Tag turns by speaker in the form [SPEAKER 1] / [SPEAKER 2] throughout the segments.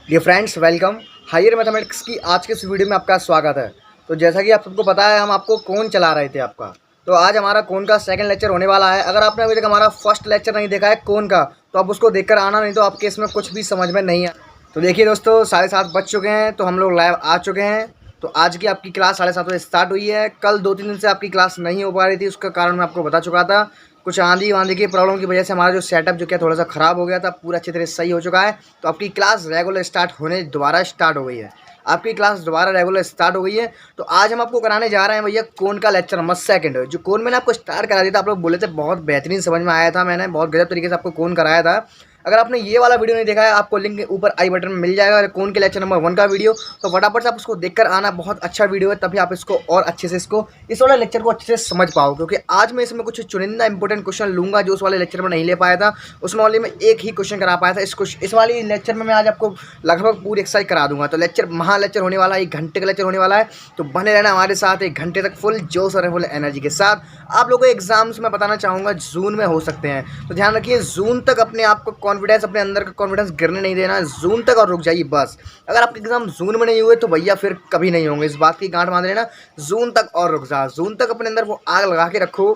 [SPEAKER 1] Dear friends, welcome. Higher mathematics की आज के इस वीडियो में आपका स्वागत है। तो जैसा कि आप सबको पता है, हम आपको कौन चला रहे थे आपका। तो आज हमारा कौन का सेकंड लेक्चर होने वाला है। अगर आपने अभी तक हमारा फर्स्ट लेक्चर नहीं देखा है कौन का, तो आप उसको देखकर आना, नहीं तो आपके इसमें कुछ भी समझ में नहीं है। तो देखिए दोस्तों, 7:30 बज चुके हैं, तो हम लोग लाइव आ चुके हैं। तो आज की आपकी क्लास 7:30 बजे स्टार्ट हुई है। कल 2-3 दिन से आपकी क्लास नहीं हो पा रही थी, उसका कारण मैं आपको बता चुका था। कुछ आंधी वांधी की प्रॉब्लम की वजह से हमारा जो सेटअप जो क्या थोड़ा सा ख़राब हो गया था, पूरा अच्छी तरह से सही हो चुका है। तो आपकी क्लास रेगुलर दोबारा स्टार्ट हो गई है। आपकी क्लास दोबारा रेगुलर स्टार्ट हो गई है। तो आज हम आपको कराने जा रहे हैं भैया कौन का लेक्चर नंबर सेकंड। जो कौन मैंने आपको स्टार्ट करा दिया था, आप लोग बोले थे बहुत बेहतरीन समझ में आया था, मैंने बहुत गजब तरीके से आपको कौन कराया था। अगर आपने ये वाला वीडियो नहीं देखा है, आपको लिंक ऊपर आई बटन में मिल जाएगा, कौन के लेक्चर नंबर 1 का वीडियो। तो फटाफट से आप उसको देखकर आना, बहुत अच्छा वीडियो है, तभी आप इसको और अच्छे से इस वाले लेक्चर को अच्छे से समझ पाओ। क्योंकि आज मैं इसमें कुछ चुनिंदा इंपॉर्टेंट क्वेश्चन लूंगा जो उस वाले लेक्चर में नहीं ले पाया था। उसमें वाले में एक ही क्वेश्चन करा पाया था। इस वाले लेक्चर में मैं आज आपको लगभग पूरी एक्सरसाइज करा दूंगा। तो लेक्चर महा लेक्चर होने वाला है, 1 घंटे का लेक्चर होने वाला है। तो बने रहना हमारे साथ 1 घंटे तक फुल जोश और फुल एनर्जी के साथ। आप लोगों को एग्जाम्स में बताना चाहूँगा जून में हो सकते हैं, तो ध्यान रखिए जून तक अपने आप को कॉन्फिडेंस, अपने अंदर का कॉन्फिडेंस गिरने नहीं देना। जून तक और रुक जाइए बस। अगर आपके एग्जाम जून में नहीं हुए तो भैया फिर कभी नहीं होंगे, इस बात की गांठ बांध लेना। जून तक और रुक जा, जून तक अपने अंदर वो आग लगा के रखो,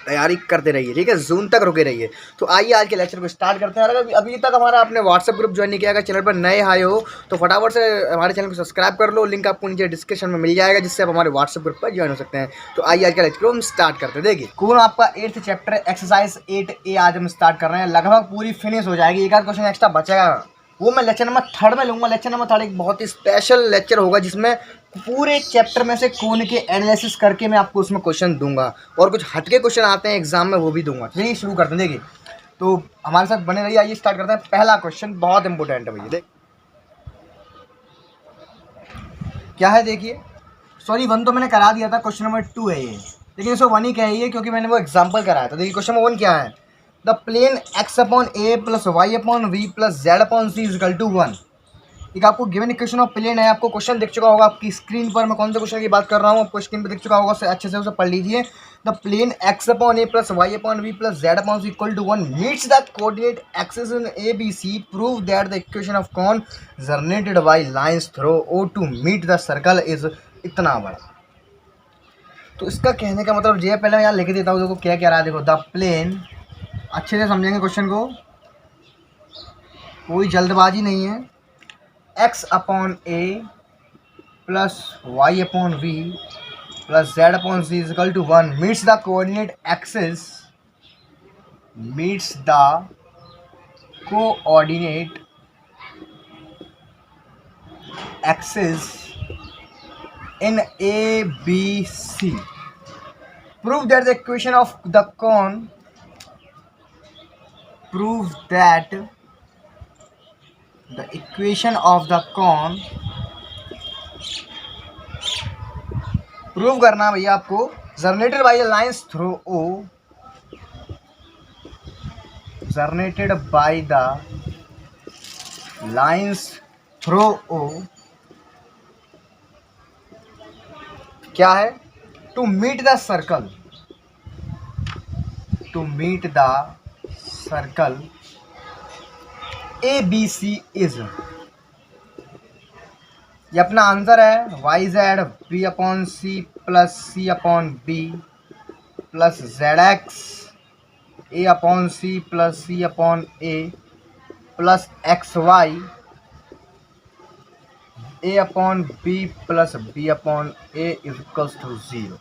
[SPEAKER 1] तैयारी करते रहिए, ठीक है। जून तक रुके रहिए। तो आइए आज के लेक्चर को स्टार्ट करते हैं। अगर अभी तक हमारा आपने व्हाट्सएप ग्रुप ज्वाइन नहीं किया, अगर चैनल पर नए आए हो तो फटाफट से हमारे चैनल को सब्सक्राइब कर लो। लिंक आपको नीचे डिस्क्रिप्शन में मिल जाएगा, जिससे आप हमारे व्हाट्सएप ग्रुप पर ज्वाइन हो सकते हैं। तो आइए आज का लेक्चर को हम स्टार्ट करते हैं। देखिए कौन आपका 8th चैप्टर एक्सरसाइज 8A आज हम स्टार्ट कर रहे हैं। लगभग पूरी फिनिश हो जाएगी, एक आध क्वेश्चन एक्स्ट्रा बचेगा, वो मैं लेक्चर नंबर 3 में लूँगा। लेक्चर नंबर 3 एक बहुत ही स्पेशल लेक्चर होगा, जिसमें पूरे चैप्टर में से कौन के एनालिसिस करके मैं आपको उसमें क्वेश्चन दूंगा, और कुछ हटके क्वेश्चन आते हैं एग्जाम में, वो भी दूंगा। चलिए शुरू करते हैं। देखिए तो हमारे साथ बने रहिए। आइए स्टार्ट करते हैं। पहला क्वेश्चन बहुत इंपॉर्टेंट है भैया, देख क्या है। देखिए सॉरी 1 तो मैंने करा दिया था, क्वेश्चन नंबर 2 है ये, लेकिन इसको 1 ही कहिए क्योंकि मैंने वो एग्जाम्पल कराया था। देखिए क्वेश्चन नंबर 1 क्या है। The plane x/a + y/v + z/c = 1। एक आपको गिवन इक्वेशन ऑफ प्लेन है, आपको क्वेश्चन दिख चुका होगा आपकी स्क्रीन पर। मैं कौन से क्वेश्चन की बात कर रहा हूँ आपको स्क्रीन पर दिख चुका होगा, उससे अच्छे से उसे पढ़ लीजिए। The plane x/a + y/v + z/c = 1 meets the coordinate axis in ABC। Prove that the equation of cone generated by lines through O to meet the circle is इतना बड़ा। तो इसका कहने का मतलब ये, पहले मैं यहाँ लिख देता हूँ, देखो क्या कह रहा है। देखो द प्लेन, अच्छे से समझेंगे क्वेश्चन को, कोई जल्दबाजी नहीं है। x/a + y/v + z/c = 1 meets the coordinate axis in ABC. Prove that the equation of the cone prove करना भैया आपको, generated by the lines through O, generated by the lines through O क्या है, to meet the circle ABC is, ये अपना answer है। YZ B/C + C/B + ZX A/C + C/A + XY A/B + B/A = 0।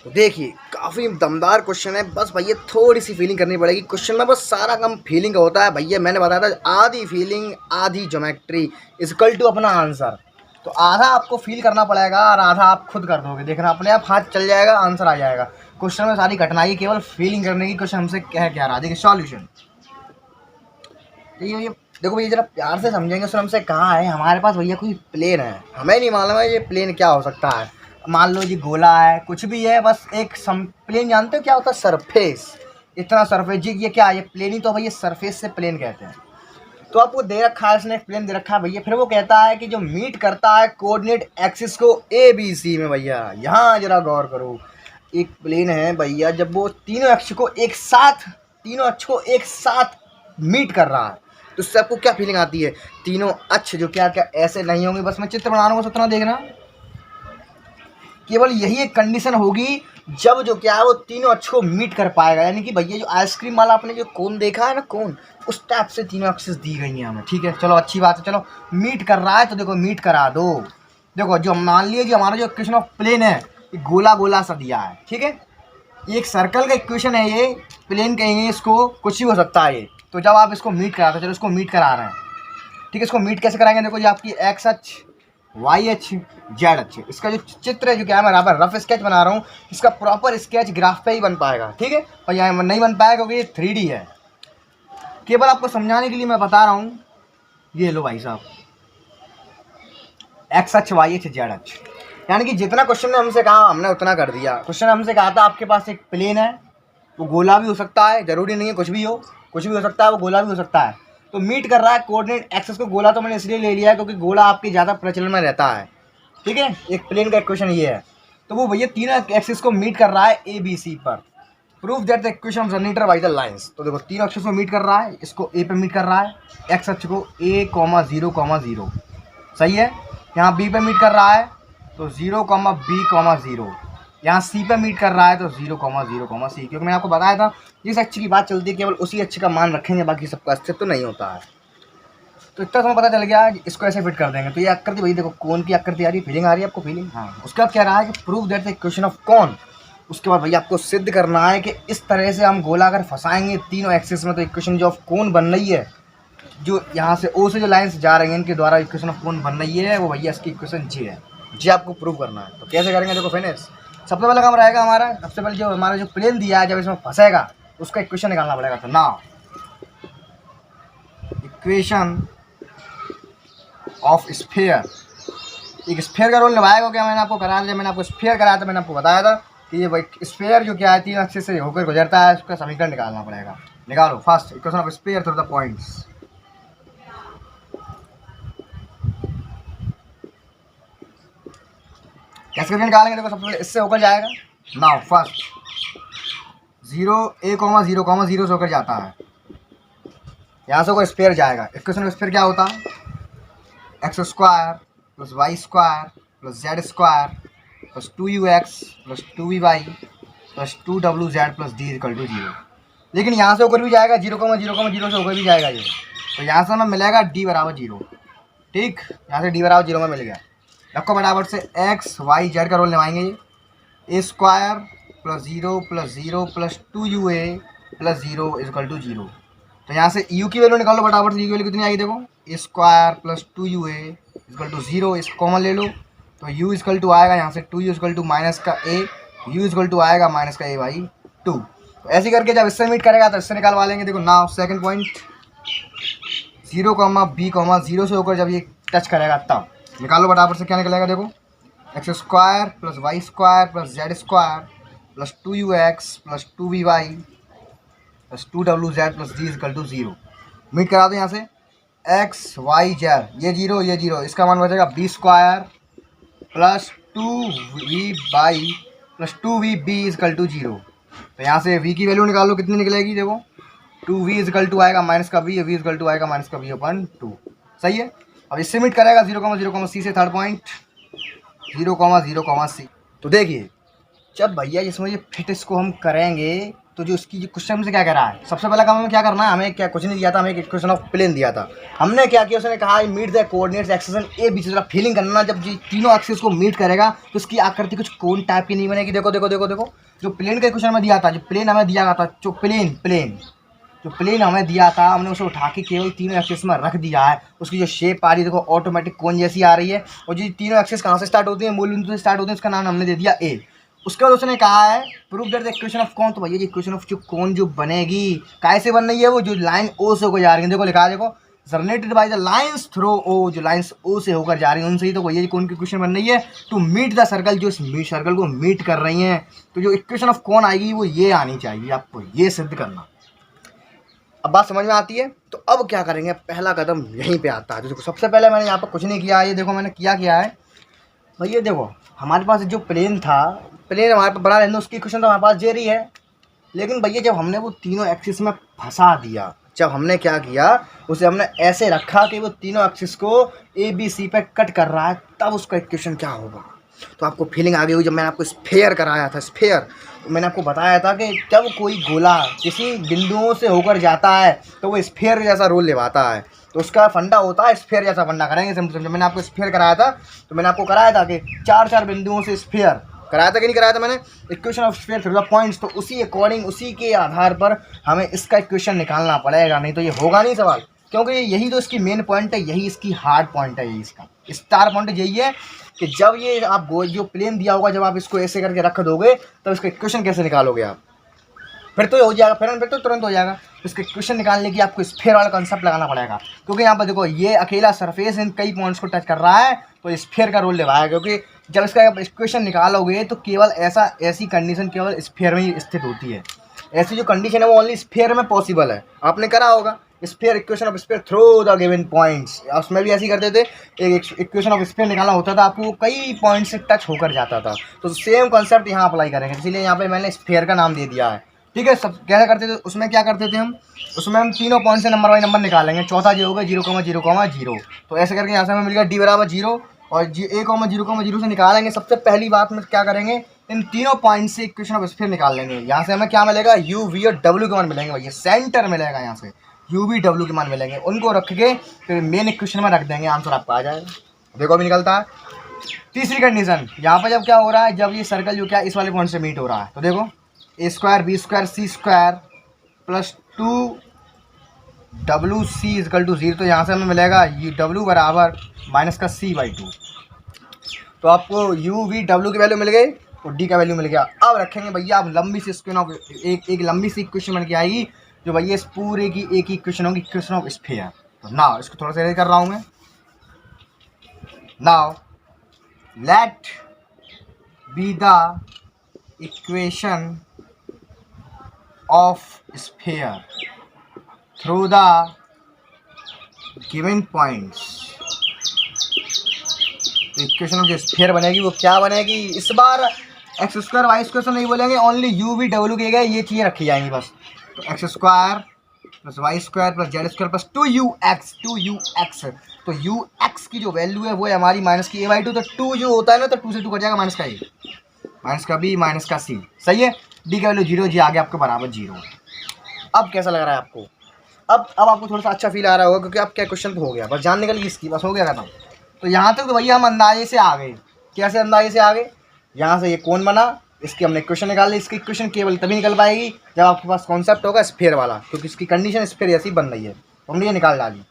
[SPEAKER 1] तो देखिए काफ़ी दमदार क्वेश्चन है। बस भैया थोड़ी सी फीलिंग करनी पड़ेगी क्वेश्चन में, बस सारा काम फीलिंग का होता है भैया। मैंने बताया था आधी फीलिंग आधी ज्योमेट्री = अपना आंसर। तो आधा आपको फील करना पड़ेगा और आधा आप खुद कर दोगे, देखना अपने आप हाथ चल जाएगा, आंसर आ जाएगा। क्वेश्चन में सारी कठिनाई केवल फीलिंग करने की। क्वेश्चन हमसे क्या रहा, देखिए सॉल्यूशन। ये देखो भैया जरा प्यार से समझेंगे। उसने हमसे कहा है हमारे पास भैया कोई प्लेन है, हमें नहीं मालूम है ये प्लेन क्या हो सकता है। मान लो जी गोला है, कुछ भी है, बस एक प्लेन जानते हो क्या होता है, सरफेस। इतना सरफेस जी, ये क्या है, ये प्लेन ही तो भैया, सरफेस से प्लेन कहते हैं। तो आपको दे रखा है, इसने प्लेन दे रखा है भैया। फिर वो कहता है कि जो मीट करता है कोऑर्डिनेट एक्सिस को ABC में। भैया यहाँ जरा गौर करो, एक प्लेन है भैया, जब वो तीनों अक्ष को एक साथ मीट कर रहा है, तो उससे आपको क्या फीलिंग आती है? तीनों अक्ष जो क्या क्या ऐसे नहीं होंगे, बस मैं चित्र बना रहा हूँ, उतना देखना। केवल यही एक कंडीशन होगी जब जो क्या है वो तीनों अक्ष को मीट कर पाएगा, यानी कि भैया जो आइसक्रीम वाला आपने जो कोन देखा है ना, कोन, उस टाइप से तीनों एक्सिस दी गई हैं हमें। ठीक है, चलो अच्छी बात है। चलो मीट कर रहा है तो देखो मीट करा दो। देखो जो मान लीजिए जो हमारा जो इक्वेशन ऑफ प्लेन है ये गोला गोला सा दिया है। ठीक है, एक सर्कल का इक्वेशन है ये, प्लेन कहेंगे इसको, कुछ भी हो सकता है ये। तो जब आप इसको मीट कराते हो, चलो इसको मीट करा रहे हैं। ठीक है, इसको मीट कैसे कराएंगे? देखो ये आपकी एक्स अक्ष, वाई अक्ष, जेड अक्ष, इसका जो चित्र है जो क्या है मैं बराबर रफ स्केच बना रहा हूँ, इसका प्रॉपर स्केच ग्राफ पे ही बन पाएगा। ठीक है, और यहाँ नहीं बन पाएगा क्योंकि ये 3D है। केवल आपको समझाने के लिए मैं बता रहा हूँ। ये लो भाई साहब, एक्स अक्ष, वाई अक्ष, जेड अक्ष, यानी कि जितना क्वेश्चन ने हमसे कहा हमने उतना कर दिया। क्वेश्चन ने हमसे कहा था आपके पास एक प्लेन है, वो गोला भी हो सकता है, जरूरी नहीं है कुछ भी हो, कुछ भी हो सकता है, वो गोला भी हो सकता है। तो मीट कर रहा है कोऑर्डिनेट एक्सेस को, गोला तो मैंने इसलिए ले लिया है क्योंकि गोला आपकी ज़्यादा प्रचलन में रहता है। ठीक है, एक प्लेन का इक्वेशन ये है। तो वो भैया तीनों एक्सिस को मीट कर रहा है ए बी सी पर। Proof that the equation generator bye the lines. तो देखो तीनों एक्सिस को मीट कर रहा है, इसको ए पे मीट कर रहा है, एक्स अक्ष को a, 0, 0, सही है। यहाँ बी पे मीट कर रहा है तो 0, B, 0। यहाँ सी पे मीट कर रहा है तो 0, 0, C, क्योंकि मैंने आपको बताया था जिस अक्ष की बात चलती है केवल उसी अक्ष का मान रखेंगे, बाकी सबका अस्तित्व तो नहीं होता है। तो इतना तुम्हें पता चल गया, इसको ऐसे फिट कर देंगे। तो ये आकृति भाई देखो कोन की आकृति आ रही है, फीलिंग आ रही है आपको, फीलिंग। हाँ, उसके बाद क्या रहा है कि prove that the equation of cone. उसके बाद भैया आपको सिद्ध करना है कि इस तरह से हम गोला अगर फंसाएंगे तीनों एक्सिस में तो इक्वेशन जो ऑफ कोन बन रही है, जो यहाँ से ओ से जो लाइन्स जा रही हैं इनके द्वारा इक्वेशन ऑफ कोन बन रही है, वो भैया इसकी इक्वेशन जी है। जी आपको प्रूव करना है। तो कैसे करेंगे? देखो फिनिश, सबसे पहले काम रहेगा हमारा, सबसे पहले जो हमारा जो प्लेन दिया है जब इसमें फंसेगा उसका इक्वेशन निकालना पड़ेगा। तो नाउ इक्वेशन ऑफ स्फीयर, एक स्फीयर का रोल निभाएगा क्या? मैंने आपको कराया था, जब मैंने आपको स्फीयर कराया था मैंने आपको बताया था कि ये भाई स्फीयर जो क्या है तीन एक्सिस से होकर गुजरता है, उसका समीकरण निकालना पड़ेगा। निकालो first equation of sphere through the points. कैसे करके निकालेंगे? देखो सबसे पहले इससे होकर जाएगा। नाउ फर्स्ट 0, A, 0, से होकर जाता है, यहाँ से होकर स्फीयर जाएगा। इक्वेशन ऑफ स्फीयर क्या होता है? X square plus Y square plus Z square plus 2ux plus 2vy plus 2wz plus d equal to 0। लेकिन यहाँ से होकर भी जाएगा 0, 0 से होकर भी जाएगा ये। तो यहाँ से हमें मिलेगा d बराबर 0। ठीक, यहाँ से d बराबर 0 में मिल गया। रखो बराबर से x y z का रोल निभाएंगे ये, a square plus 0 plus 2ua plus 0 equal to 0। तो यहाँ से u की वैल्यू निकालो बराबर से, u की वैल्यू कितनी आएगी? देखो a square plus 2ua equal to 0, इसको कॉमन ले लो तो u इक्वल टू आएगा यहाँ से 2u इक्वल टू माइनस का a, u इक्वल टू आएगा माइनस का a/2। तो ऐसे करके जब इससे मीट करेगा तो इससे निकालवा लेंगे। देखो नाउ सेकंड पॉइंट 0, B, 0 से होकर जब ये टच करेगा तब निकालो बराबर से, क्या निकलेगा? देखो X square plus Y square plus Z square plus 2ux plus 2vy plus 2wz plus d equal to 0। Meet करा दो यहाँ से एक्स वाई जेड, ये 0, इसका मान बचेगा b square plus 2vy plus 2vb equal to 0। तो यहाँ से v की वैल्यू निकालो, कितनी निकलेगी? देखो 2v इक्वल टू आएगा माइनस का v, v इक्वल टू आएगा माइनस का v/2। सही है। अब इससे मीट करेगा 0, 0, C से थर्ड पॉइंट 0, 0, C। तो देखिए जब भैया इसमें ये फिट इसको हम करेंगे तो जो इसकी जो क्वेश्चन हमसे क्या कह रहा है, सबसे पहला काम हमें क्या करना है, हमें क्या कुछ नहीं दिया था, हमें एक इक्वेशन ऑफ प्लेन दिया था। हमने क्या किया, उसने कहा meet the coordinates axis A B. जरा फीलिंग करना, जब जी तीनों एक्सिस को मीट करेगा तो इसकी आकृति कुछ कोन टाइप की नहीं बनेगी। देखो देखो देखो देखो, जो प्लेन का इक्वेशन हमें दिया था, जो प्लेन हमें दिया था, जो प्लेन हमें दिया था, हमने उसे उठा के केवल तीनों एक्सिस में रख दिया है। उसकी जो शेप आ रही है देखो ऑटोमेटिक कोन जैसी आ रही है। और जो तीनों एक्सिस कहाँ से स्टार्ट होती है, मूल बिंदु से स्टार्ट होते हैं, उसका नाम हमने दे दिया ए। उसके बाद उसने कहा है proof that the equation of cone. तो भैया ये इक्वेशन ऑफ जो कोन जो बनेगी कैसे बन रही है, वो जो लाइन ओ से होकर जा रही है, देखो लिखा है, देखो generated by the lines through O, जो लाइंस ओ से होकर जा रही है उनसे ही तो भैया कोन की इक्वेशन बन रही है टू मीट द सर्कल, जो इस सर्कल को मीट कर रही हैं। तो जो इक्वेशन ऑफ कोन आएगी वो ये आनी चाहिए, आपको ये सिद्ध करना। अब बात समझ में आती है। तो अब क्या करेंगे, पहला कदम यहीं पे आता है। तो देखो सबसे पहले मैंने यहाँ पर कुछ नहीं किया है, ये देखो मैंने क्या है भैया, देखो हमारे पास जो प्लेन था, प्लेन हमारे पास बना रहने, उसकी इक्वेशन तो हमारे पास जे रही है। लेकिन भैया जब हमने वो तीनों एक्सिस में फंसा दिया, जब हमने क्या किया, उसे हमने ऐसे रखा कि वो तीनों एक्सिस को ABC पे कट कर रहा है, तब उसका इक्वेशन क्या होगा। तो आपको फीलिंग आ गई होगी। जब मैंने आपको स्फेयर कराया था, स्फेयर, तो मैंने आपको बताया था कि जब कोई गोला किसी बिंदुओं से होकर जाता है तो वो स्फेयर जैसा रोल निभाता है। तो उसका फंडा होता है स्फेयर जैसा फंडा। करेंगे समझ। मैंने आपको स्फेयर कराया था, तो मैंने आपको कराया था कि 4 बिंदुओं से स्फेयर कराया था कि नहीं कराया था मैंने, equation of sphere through the points. तो उसी अकॉर्डिंग, उसी के आधार पर हमें इसका इक्वेशन निकालना पड़ेगा, नहीं तो ये होगा नहीं सवाल। क्योंकि यही तो इसकी मेन पॉइंट है, यही इसकी हार्ड पॉइंट है, यही इसका स्टार पॉइंट यही है कि जब ये आप जो प्लेन दिया होगा, जब आप इसको ऐसे करके रख दोगे तब इसका इक्वेशन कैसे निकालोगे आप। फिर तो हो जाएगा, फिर तो तुरंत हो जाएगा। इसका इक्वेशन निकालने की आपको स्फीयर वाला कॉन्सेप्ट लगाना पड़ेगा, क्योंकि यहाँ पर देखो ये अकेला सरफेस इन कई पॉइंट्स को टच कर रहा है, तो स्फीयर का रोल निभाएगा। क्योंकि जब इसका इक्वेशन निकालोगे तो केवल ऐसी कंडीशन केवल स्फीयर में ही स्थित होती है। ऐसी जो कंडीशन है वो ओनली स्फीयर में पॉसिबल है। आपने करा होगा sphere, equation of sphere through the given points, उसमें भी ऐसे ही करते थे। एक इक्वेशन ऑफ स्फीयर निकालना होता था, आपको कई पॉइंट से टच होकर जाता था। तो सेम कॉन्सेप्ट यहाँ अप्लाई करेंगे, इसीलिए यहाँ पे मैंने स्फीयर का नाम दे दिया है। ठीक है, सब कैसे करते थे, उसमें क्या करते थे हम, उसमें हम तीनों पॉइंट से नंबर बाई नंबर निकालेंगे। चौथा जो होगा 0,0,0। तो ऐसे करके यहाँ से हमें मिल गया D बराबर 0 और A,0,0,0 से निकालेंगे। सबसे पहली बात में क्या करेंगे, इन तीनों पॉइंट से इक्वेशन ऑफ स्फीयर निकाल लेंगे। यहाँ से हमें क्या मिलेगा, U, V और W के मान मिलेंगे भैया, सेंटर मिलेगा यहाँ से U, V, W के मान मिलेंगे। उनको रख के फिर मेन इक्वेशन में रख देंगे, आंसर आपका आ जाएगा। देखो अभी निकलता है। तीसरी कंडीशन, यहाँ पर जब क्या हो रहा है, जब ये सर्कल जो क्या इस वाले पॉइंट से मीट हो रहा है, तो देखो A² B² C² plus 2WC equal to 0। तो यहाँ से हमें मिलेगा W बराबर माइनस का C/2। तो आपको U, V, W की वैल्यू मिल गई और D का वैल्यू मिल गया। अब रखेंगे भैया आप लंबी सी इक्वेशन ऑफ एक लंबी सी इक्वेशन बन के आएगी, जो भैया इस पूरे की एक ही इक्वेशन होगी, इक्वेशन ऑफ स्फीयर। तो नाउ इसको थोड़ा सा रेड कर रहा हूँ मैं। Now let be the equation of sphere through the given points। तो इक्वेशन ऑफ जो स्फीयर बनेगी वो क्या बनेगी, इस बार x² y² से नहीं बोलेंगे, ओनली U, V, W के गए ये चीज़ें रखी जाएंगी बस। तो x² plus y² plus z² plus 2ux। तो ux की जो वैल्यू है वो है हमारी माइनस की A/2। तो 2 जो होता है ना, तो 2 से 2 कट जाएगा, माइनस का A, माइनस का B, माइनस का C। सही है, D का वैल्यू 0, जी आ गया आपके बराबर 0। अब कैसा लग रहा है आपको, अब आपको थोड़ा सा अच्छा फील आ रहा होगा, क्योंकि आप क्या क्वेश्चन तो हो गया, बस जानने के लिए इसकी बस हो गया खत्म। तो यहाँ तक तो भैया हम अंदाजे से आ गए। कैसे अंदाजे से आ गए, यहाँ से ये कौन बना, इसकी हमने इक्वेशन निकाल ली। इसकी इक्वेशन केवल तभी निकल पाएगी जब आपके पास कॉन्सेप्ट होगा स्फीयर वाला, क्योंकि इसकी कंडीशन स्फीयर ऐसी बन रही है, तो हमने ये निकाल डाली।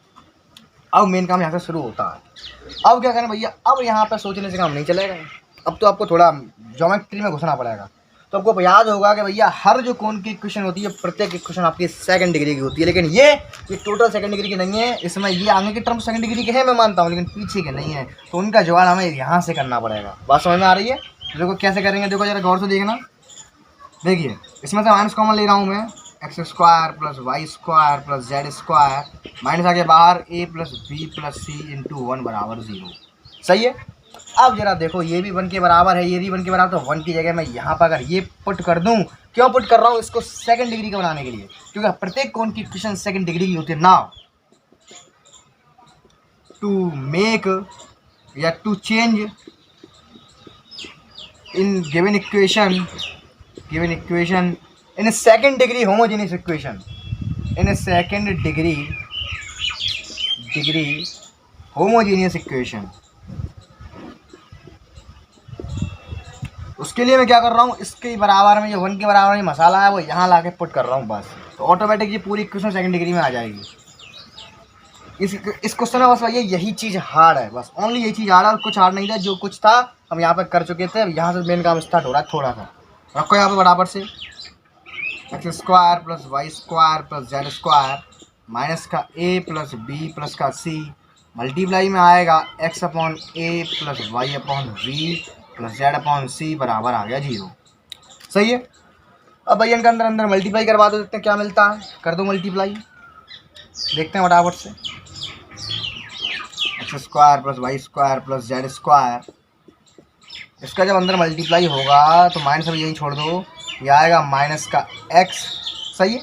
[SPEAKER 1] अब मेन काम यहाँ से शुरू होता है। अब क्या करें भैया, अब यहाँ पर सोचने से काम नहीं चलेगा, अब तो आपको थोड़ा ज्योमेट्री में घुसना पड़ेगा। तो आपको याद होगा कि भैया हर जो कोण की इक्वेशन होती है, प्रत्येक इक्वेशन आपकी सेकंड डिग्री की होती है, लेकिन ये टोटल सेकंड डिग्री की नहीं है। इसमें ये आगे के टर्म सेकंड डिग्री के हैं, मैं मानता हूँ, लेकिन पीछे के नहीं है। तो उनका जवाब हमें यहाँ से करना पड़ेगा। बात समझ में आ रही है। देखो कैसे करेंगे, देखो जरा गौर से देखना। देखिए इसमें से माइनस कॉमन ले रहा हूँ मैं, x² plus y² plus z² minus आगे बाहर A plus B plus C into 1 बराबर 0। सही है। अब जरा देखो ये भी 1 के बराबर है, ये भी 1 के बराबर, तो 1 की जगह मैं यहाँ पर अगर ये पुट कर दूँ, क्यों पुट कर रहा हूँ, इसको सेकंड डिग्री का बनाने के लिए, क्योंकि प्रत्येक कोण की इक्वेशन सेकंड डिग्री की होती है। नाउ टू मेक या to change in given equation in second degree homogeneous equation, in second degree homogeneous equation, उसके लिए मैं क्या कर रहा हूँ, इसके बराबर में जो 1 के बराबर में मसाला है वो यहाँ ला के पुट कर रहा हूँ बस। तो ऑटोमेटिक ये पूरी इक्वेशन सेकंड डिग्री में आ जाएगी। इस क्वेश्चन में बस भैया यही चीज़ हार्ड है, बस ओनली यही चीज़ हार्ड है, और कुछ हार्ड नहीं था। जो कुछ था हम यहाँ पर कर चुके थे, यहाँ से मेन काम स्टार्ट हो रहा है थोड़ा सा। रखो यहाँ पर बराबर से x² plus y² plus z² minus का A प्लस B प्लस का C मल्टीप्लाई में आएगा x upon A plus y upon V plus z upon C बराबर आ गया 0। सही है। अब भैया इनका अंदर मल्टीप्लाई करवा दो, देखते हैं क्या मिलता है। कर दो मल्टीप्लाई, देखते हैं फटाफट से। x² plus y² plus z², इसका जब अंदर मल्टीप्लाई होगा तो माइनस अब यही छोड़ दो, ये आएगा माइनस का x। सही है।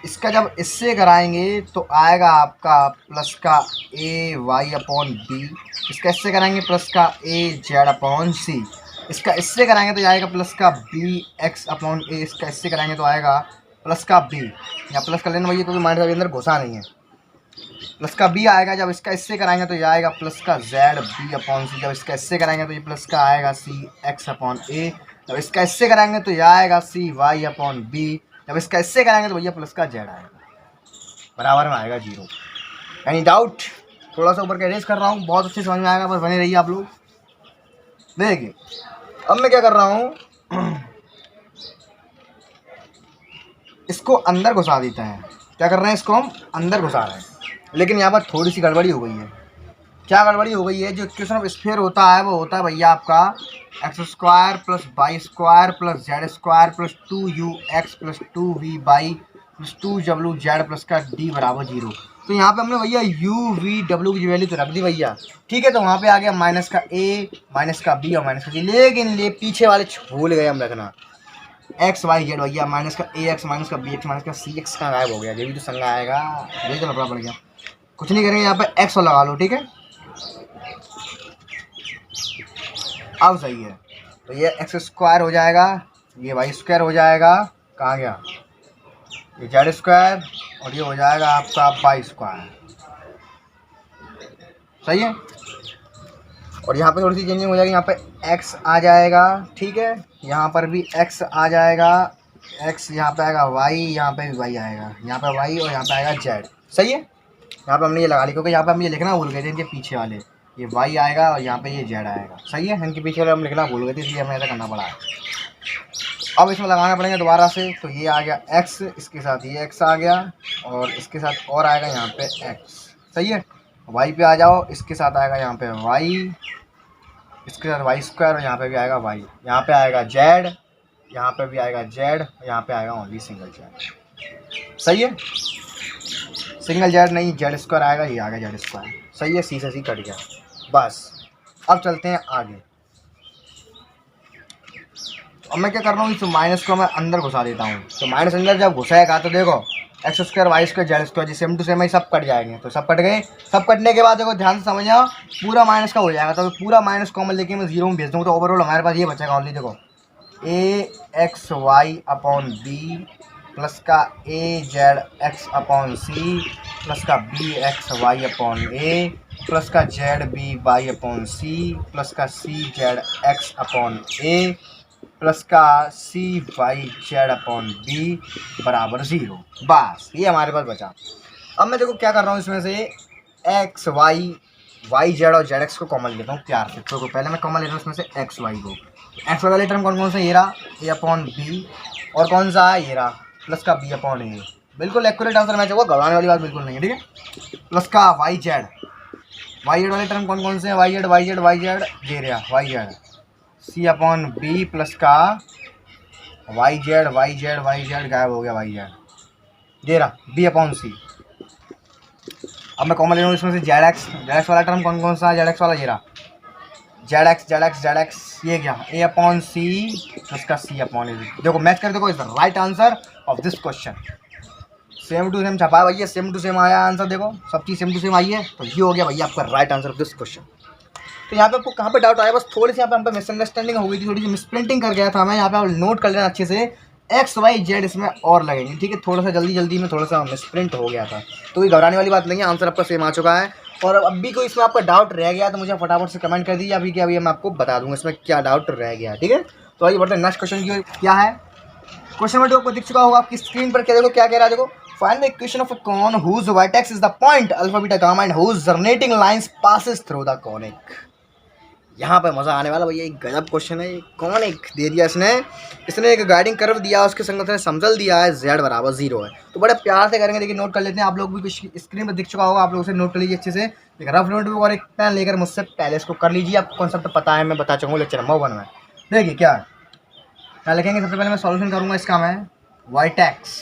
[SPEAKER 1] इसका जब इससे कराएंगे तो आएगा आपका प्लस का ए वाई अपॉन बी, इसका इससे कराएंगे प्लस का ए जेड अपॉन सी, इसका इससे कराएंगे तो आएगा प्लस का बी एक्स अपॉन ए, इसका इससे कराएंगे तो आएगा प्लस का बी, या प्लस कर लेना भैया क्योंकि माइनस के अंदर घुसा नहीं है, प्लस का बी आएगा। जब इसका इससे कराएंगे तो ये आएगा प्लस का जेड बी अपॉन सी, जब इसका इससे कराएंगे तो ये प्लस का आएगा सी एक्स अपॉन ए, जब इसका इससे कराएंगे तो यह आएगा सी वाई अपॉन बी, जब इसका इससे कराएंगे तो भैया प्लस का जेड आएगा, बराबर में आएगा 0। Any doubt? थोड़ा सा ऊपर का एरेज कर रहा हूँ, बहुत अच्छे समझ में आएगा, बस बने रहिए आप लोग। देखिए अब मैं क्या कर रहा हूँ, इसको अंदर घुसा देते हैं। क्या कर रहे हैं, इसको हम अंदर घुसा रहे हैं, लेकिन यहाँ पर थोड़ी सी गड़बड़ी हो गई है। क्या गड़बड़ी हो गई है, जो इक्वेशन ऑफ स्फीयर होता है वो होता है भैया आपका X square plus Y square plus Z square plus 2u(x) plus 2v(y) plus 2w(z) plus का d बराबर 0। तो यहाँ पे हमने भैया u v w की वैल्यू तो रख दी भैया, ठीक है। तो वहाँ पे आ गया माइनस का a माइनस का b और माइनस का g, लेकिन पीछे वाले भूल गए हम रखना, एक्स वाई जेड भैया, माइनस का ए एक्स माइनस का बी एक्स माइनस का सी एक्स का गायब हो गया, ये भी तो संगा आएगा, यही तो लफड़ा पड़ गया। कुछ नहीं करेंगे, यहाँ पे एक्स लगा लो, ठीक है। अब सही है, तो ये एक्स स्क्वायर हो जाएगा, ये वाई स्क्वायर हो जाएगा, कहाँ गया ये जेड स्क्वायर, और ये हो जाएगा आपका वाई स्क्वायर, सही है। और यहाँ पे थोड़ी सी चेंजिंग हो जाएगी, यहाँ पे x आ जाएगा, ठीक है, यहाँ पर भी x आ जाएगा, x यहाँ पे आएगा y, यहाँ पे भी y आएगा, यहाँ पे y और यहाँ पे आएगा z, सही है। यहाँ पे हमने ये लगा ली क्योंकि यहाँ पे हम ये लिखना भूल गए थे, इनके पीछे वाले ये y आएगा और यहाँ पे ये z आएगा, सही है। इनके पीछे वाले हम लिखना भूल गए थे, इसलिए हमें ऐसा करना पड़ा है। अब इसमें लगाना पड़ेगा दोबारा से, तो ये आ गया x, इसके साथ ये x आ गया और इसके साथ और आएगा यहाँ पे x, सही है। y पे आ जाओ, इसके साथ आएगा यहाँ पे y, इसके साथ वाई स्क्वायर और यहाँ पे भी आएगा y, यहाँ पे आएगा z, यहाँ पे भी आएगा z, यहाँ पे आएगा ओनली सिंगल z, सही है। सिंगल z नहीं, जेड स्क्वायर आएगा, ये आ गया जेड स्क्वायर, सही है। सी से सी कट गया, बस। अब चलते हैं आगे। अब मैं क्या कर रहा हूँ, इस माइनस को मैं अंदर घुसा देता हूँ, तो माइनस अंदर जब घुसाएगा तो देखो X square Y square Z square जी सेम टू सेम ही सब कट जाएंगे, तो सब कट गए। सब कटने के बाद देखो ध्यान से समझना, पूरा माइनस का हो जाएगा, तो पूरा माइनस कॉमन लेके मैं 0 में भेज दूँगा, तो ओवरऑल हमारे पास ये बचेगा ओनली, देखो A X Y upon B plus का A Z X upon C plus का B X Y upon A plus का Z B Y upon C plus का C Z X upon A plus का C Y Z upon B बराबर 0। बस ये हमारे पास बचा। अब मैं देखो क्या कर रहा हूँ, इसमें से एक्स वाई वाई जेड और जेड एक्स को कॉमन लेता हूँ प्यार से। तो पहले मैं कॉमन लेता हूँ इसमें से एक्स वाई को। एक्स वाई वाले टर्म कौन कौन सा, ये रहा ए अपॉन बी, और कौन सा है ये रहा प्लस का बी अपॉन ए। बिल्कुल एक्यूरेट आंसर मैच होगा, घबराने वाली बात बिल्कुल नहीं है, ठीक है। प्लस का वाई जेड वाले टर्म कौन कौन से हैं, वाई जेड ये रहा Y Z C upon B plus का वाई जेड गायब हो गया, वाई जेड ये रहा बी अपॉन सी। अब मैं कॉमन ले रहा हूँ इसमें से जेड एक्स वाला टर्म कौन कौन सा है, जेड एक्स वाला ये रहा जेड एक्स ये क्या ए अपॉन सी प्लस का सी अपॉन ए। देखो मैच कर, देखो is the right answer of this question. Same to same छपा है भैया, सेम टू सेम आया आंसर, देखो सब चीज़ सेम टू सेम आई है, तो ये हो गया भैया आपका right answer of this question. तो यहाँ पे आपको कहाँ पे डाउट आया, बस थोड़ी सी यहाँ पे हम पे मिसअंडरस्टैंडिंग हो गई थी, थोड़ी सी मिसप्रिंटिंग कर गया था मैं। यहाँ पे आप नोट कर लेना अच्छे से, एक्स वाई जेड इसमें और लगेंगे, ठीक है। थोड़ा सा जल्दी में थोड़ा सा मिसप्रिंट हो गया था, तो ये घबराने वाली बात नहीं है, आंसर आपका सेम आ चुका है। और अब भी कोई इसमें आपका डाउट रह गया तो मुझे फटाफट से कमेंट कर दीजिए, अभी क्या अभी मैं आपको बता दूंगा इसमें क्या डाउट रह गया, ठीक है। तो आइए बढ़ते हैं नेक्स्ट क्वेश्चन की, क्या है क्वेश्चन नंबर 2 आपको दिख चुका होगा आपकी स्क्रीन पर। क्या देखो क्या कह रहा है, देखो find the equation of a cone whose vertex is the point alpha beta gamma and whose terminating lines passes through the conic। यहाँ पे मज़ा आने वाला भैया, एक गजब क्वेश्चन है। कौन एक दे दिया इसने एक गाइडिंग कर्व दिया, उसके संगत ने समझल दिया है z बराबर 0 है। तो बड़े प्यार से करेंगे, देखिए नोट कर लेते हैं। आप लोग भी कुछ स्क्रीन पर दिख चुका होगा, आप लोग उसे नोट कर लीजिए अच्छे से, एक रफ नोटबुक और एक पेन लेकर मुझसे पहले इसको कर लीजिए। आपको कॉन्सेप्ट पता है, मैं बता चुका हूँ लेक्चर नंबर 1 में। देखिए क्या लिखेंगे, सबसे पहले मैं सॉल्यूशन करूँगा इसका। मैं वर्टेक्स,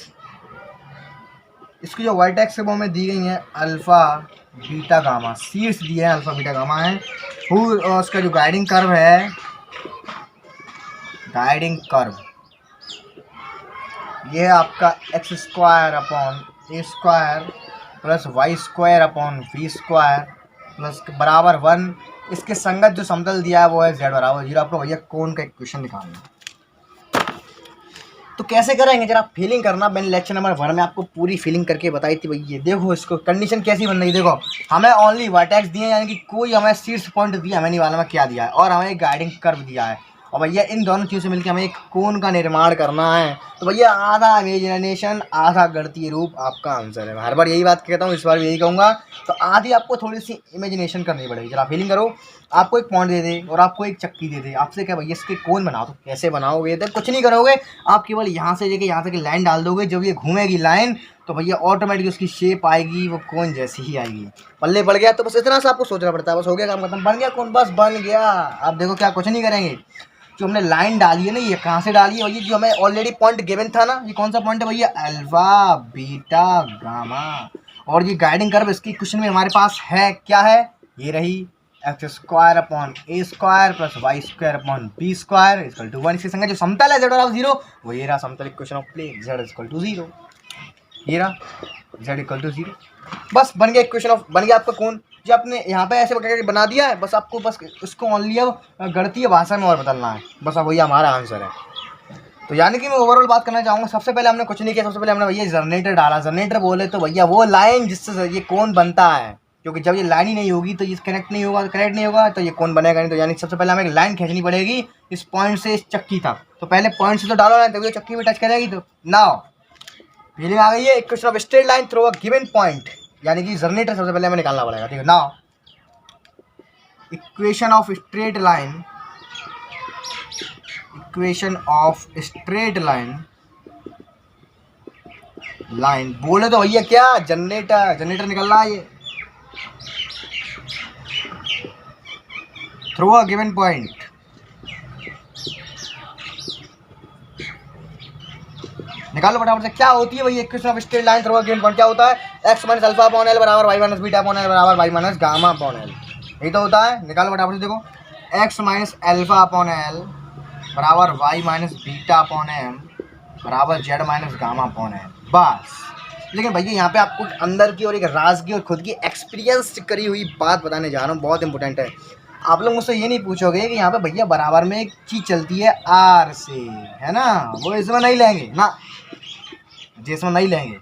[SPEAKER 1] इसकी जो वर्टेक्स है वो हमें दी गई है अल्फ़ा बीटा गामा, सीड्स दिए हैं अल्फ़ा बीटा गामा है। उसका जो गाइडिंग कर्व है, गाइडिंग कर्व ये है आपका X square upon A square plus Y square upon V square plus बराबर 1। इसके संगत जो समतल दिया है वो है z बराबर 0। आपको भैया कोण का इक्वेशन निकालना है। तो कैसे करेंगे जरा फीलिंग करना। मैंने लेक्चर नंबर 1 में आपको पूरी फीलिंग करके बताई थी भैया। देखो इसको कंडीशन कैसी बन रही है। देखो हमें ओनली वर्टेक्स दिए, यानी कि कोई हमें शीर्ष पॉइंट दिया हमें नहीं मालूम क्या दिया है, और हमें एक गाइडिंग कर्व दिया है, और भैया इन दोनों चीज़ों से मिलकर हमें एक कोण का निर्माण करना है। तो भैया आधा इमेजिनेशन आधा गणितीय रूप आपका आंसर है। मैं हर बार यही बात कहता हूँ, इस बार भी यही कहूँगा। तो आधी आपको थोड़ी सी इमेजिनेशन करनी पड़ेगी। जरा फीलिंग करो, आपको एक पॉइंट दे दे और आपको एक चक्की दे दे, आपसे क्या भैया इसके कोण बनाओ, तो कैसे बनाओगे? तो कुछ नहीं करोगे, आप केवल यहाँ से लेके यहाँ तक लाइन डाल दोगे। जब ये घूमेगी लाइन तो भैया ऑटोमेटिक उसकी शेप आएगी, वो कोण जैसी ही आएगी। पल्ले पड़ गया। तो बस इतना सा आपको सोचना पड़ता है, बस हो गया काम खत्म। बन गया कोण, बस बन गया। आप देखो क्या कुछ नहीं करेंगे। जो हमने लाइन डाली है ना, ये कहाँ से डाली है भैया? जो हमें ऑलरेडी पॉइंट गिवन था ना, ये कौन सा पॉइंट है भैया? Alpha beta gamma. और ये गाइडिंग कर्व इसकी क्वेश्चन में हमारे पास है, क्या है? ये रही X square upon A square plus Y square upon B square equal to 1। इसके संग जो समतल है z बराबर 0, वो ये रहा समतल equation of plane z equal to 0। ये रहा z इक्वल टू 0। बस बन गया इक्वेशन ऑफ, बन गया आपका कोण। जो आपने यहाँ पे ऐसे बना दिया है, बस आपको बस उसको ओनली अब गणितीय भाषा में और बदलना है, बस अब भैया हमारा आंसर है। तो यानी कि मैं ओवरऑल बात करना चाहूँगा। सबसे पहले हमने कुछ नहीं किया, सबसे पहले हमने भैया जनरेटर डाला। जनरेटर बोले तो भैया वो लाइन जिससे ये कोण बनता है, क्योंकि जब ये लाइन ही नहीं होगी तो ये कनेक्ट नहीं होगा तो ये कोण बनेगा नहीं। तो यानी सबसे पहले हमें एक लाइन खींचनी पड़ेगी इस पॉइंट से इस चक्की तक। तो पहले पॉइंट से तो डालो लाइन, तभी तो चक्की में टच करेगी। तो नाउ फीलिंग आ गई है। Equation of straight line through a given point, यानी कि जनरेटर सबसे पहले हमें निकालना पड़ेगा। ठीक है, now equation of straight line, equation of straight line बोले तो भैया क्या? जनरेटर निकल रहा है ये थ्रू अ गिवन पॉइंट। निकालो फटाफट से। क्या होती है भैया equation of straight line through a given point? क्या होता है? X minus alpha upon L बराबर Y minus beta upon L बराबर Y minus gamma upon L. यही तो होता है। निकालो फटाफट से। देखो X minus alpha upon L बराबर Y minus beta upon M बराबर Z minus gamma upon M. बस। लेकिन भैया यहाँ पे आपको अंदर की और एक राज की और खुद की एक्सपीरियंस करी हुई बात बताने जा रहा हूँ, बहुत इंपॉर्टेंट है। आप लोग मुझसे ये नहीं पूछोगे कि यहाँ पे भैया बराबर में एक चीज़ चलती है आर से, है ना? वो इसमें नहीं लेंगे ना, जिसमें नहीं लेंगे।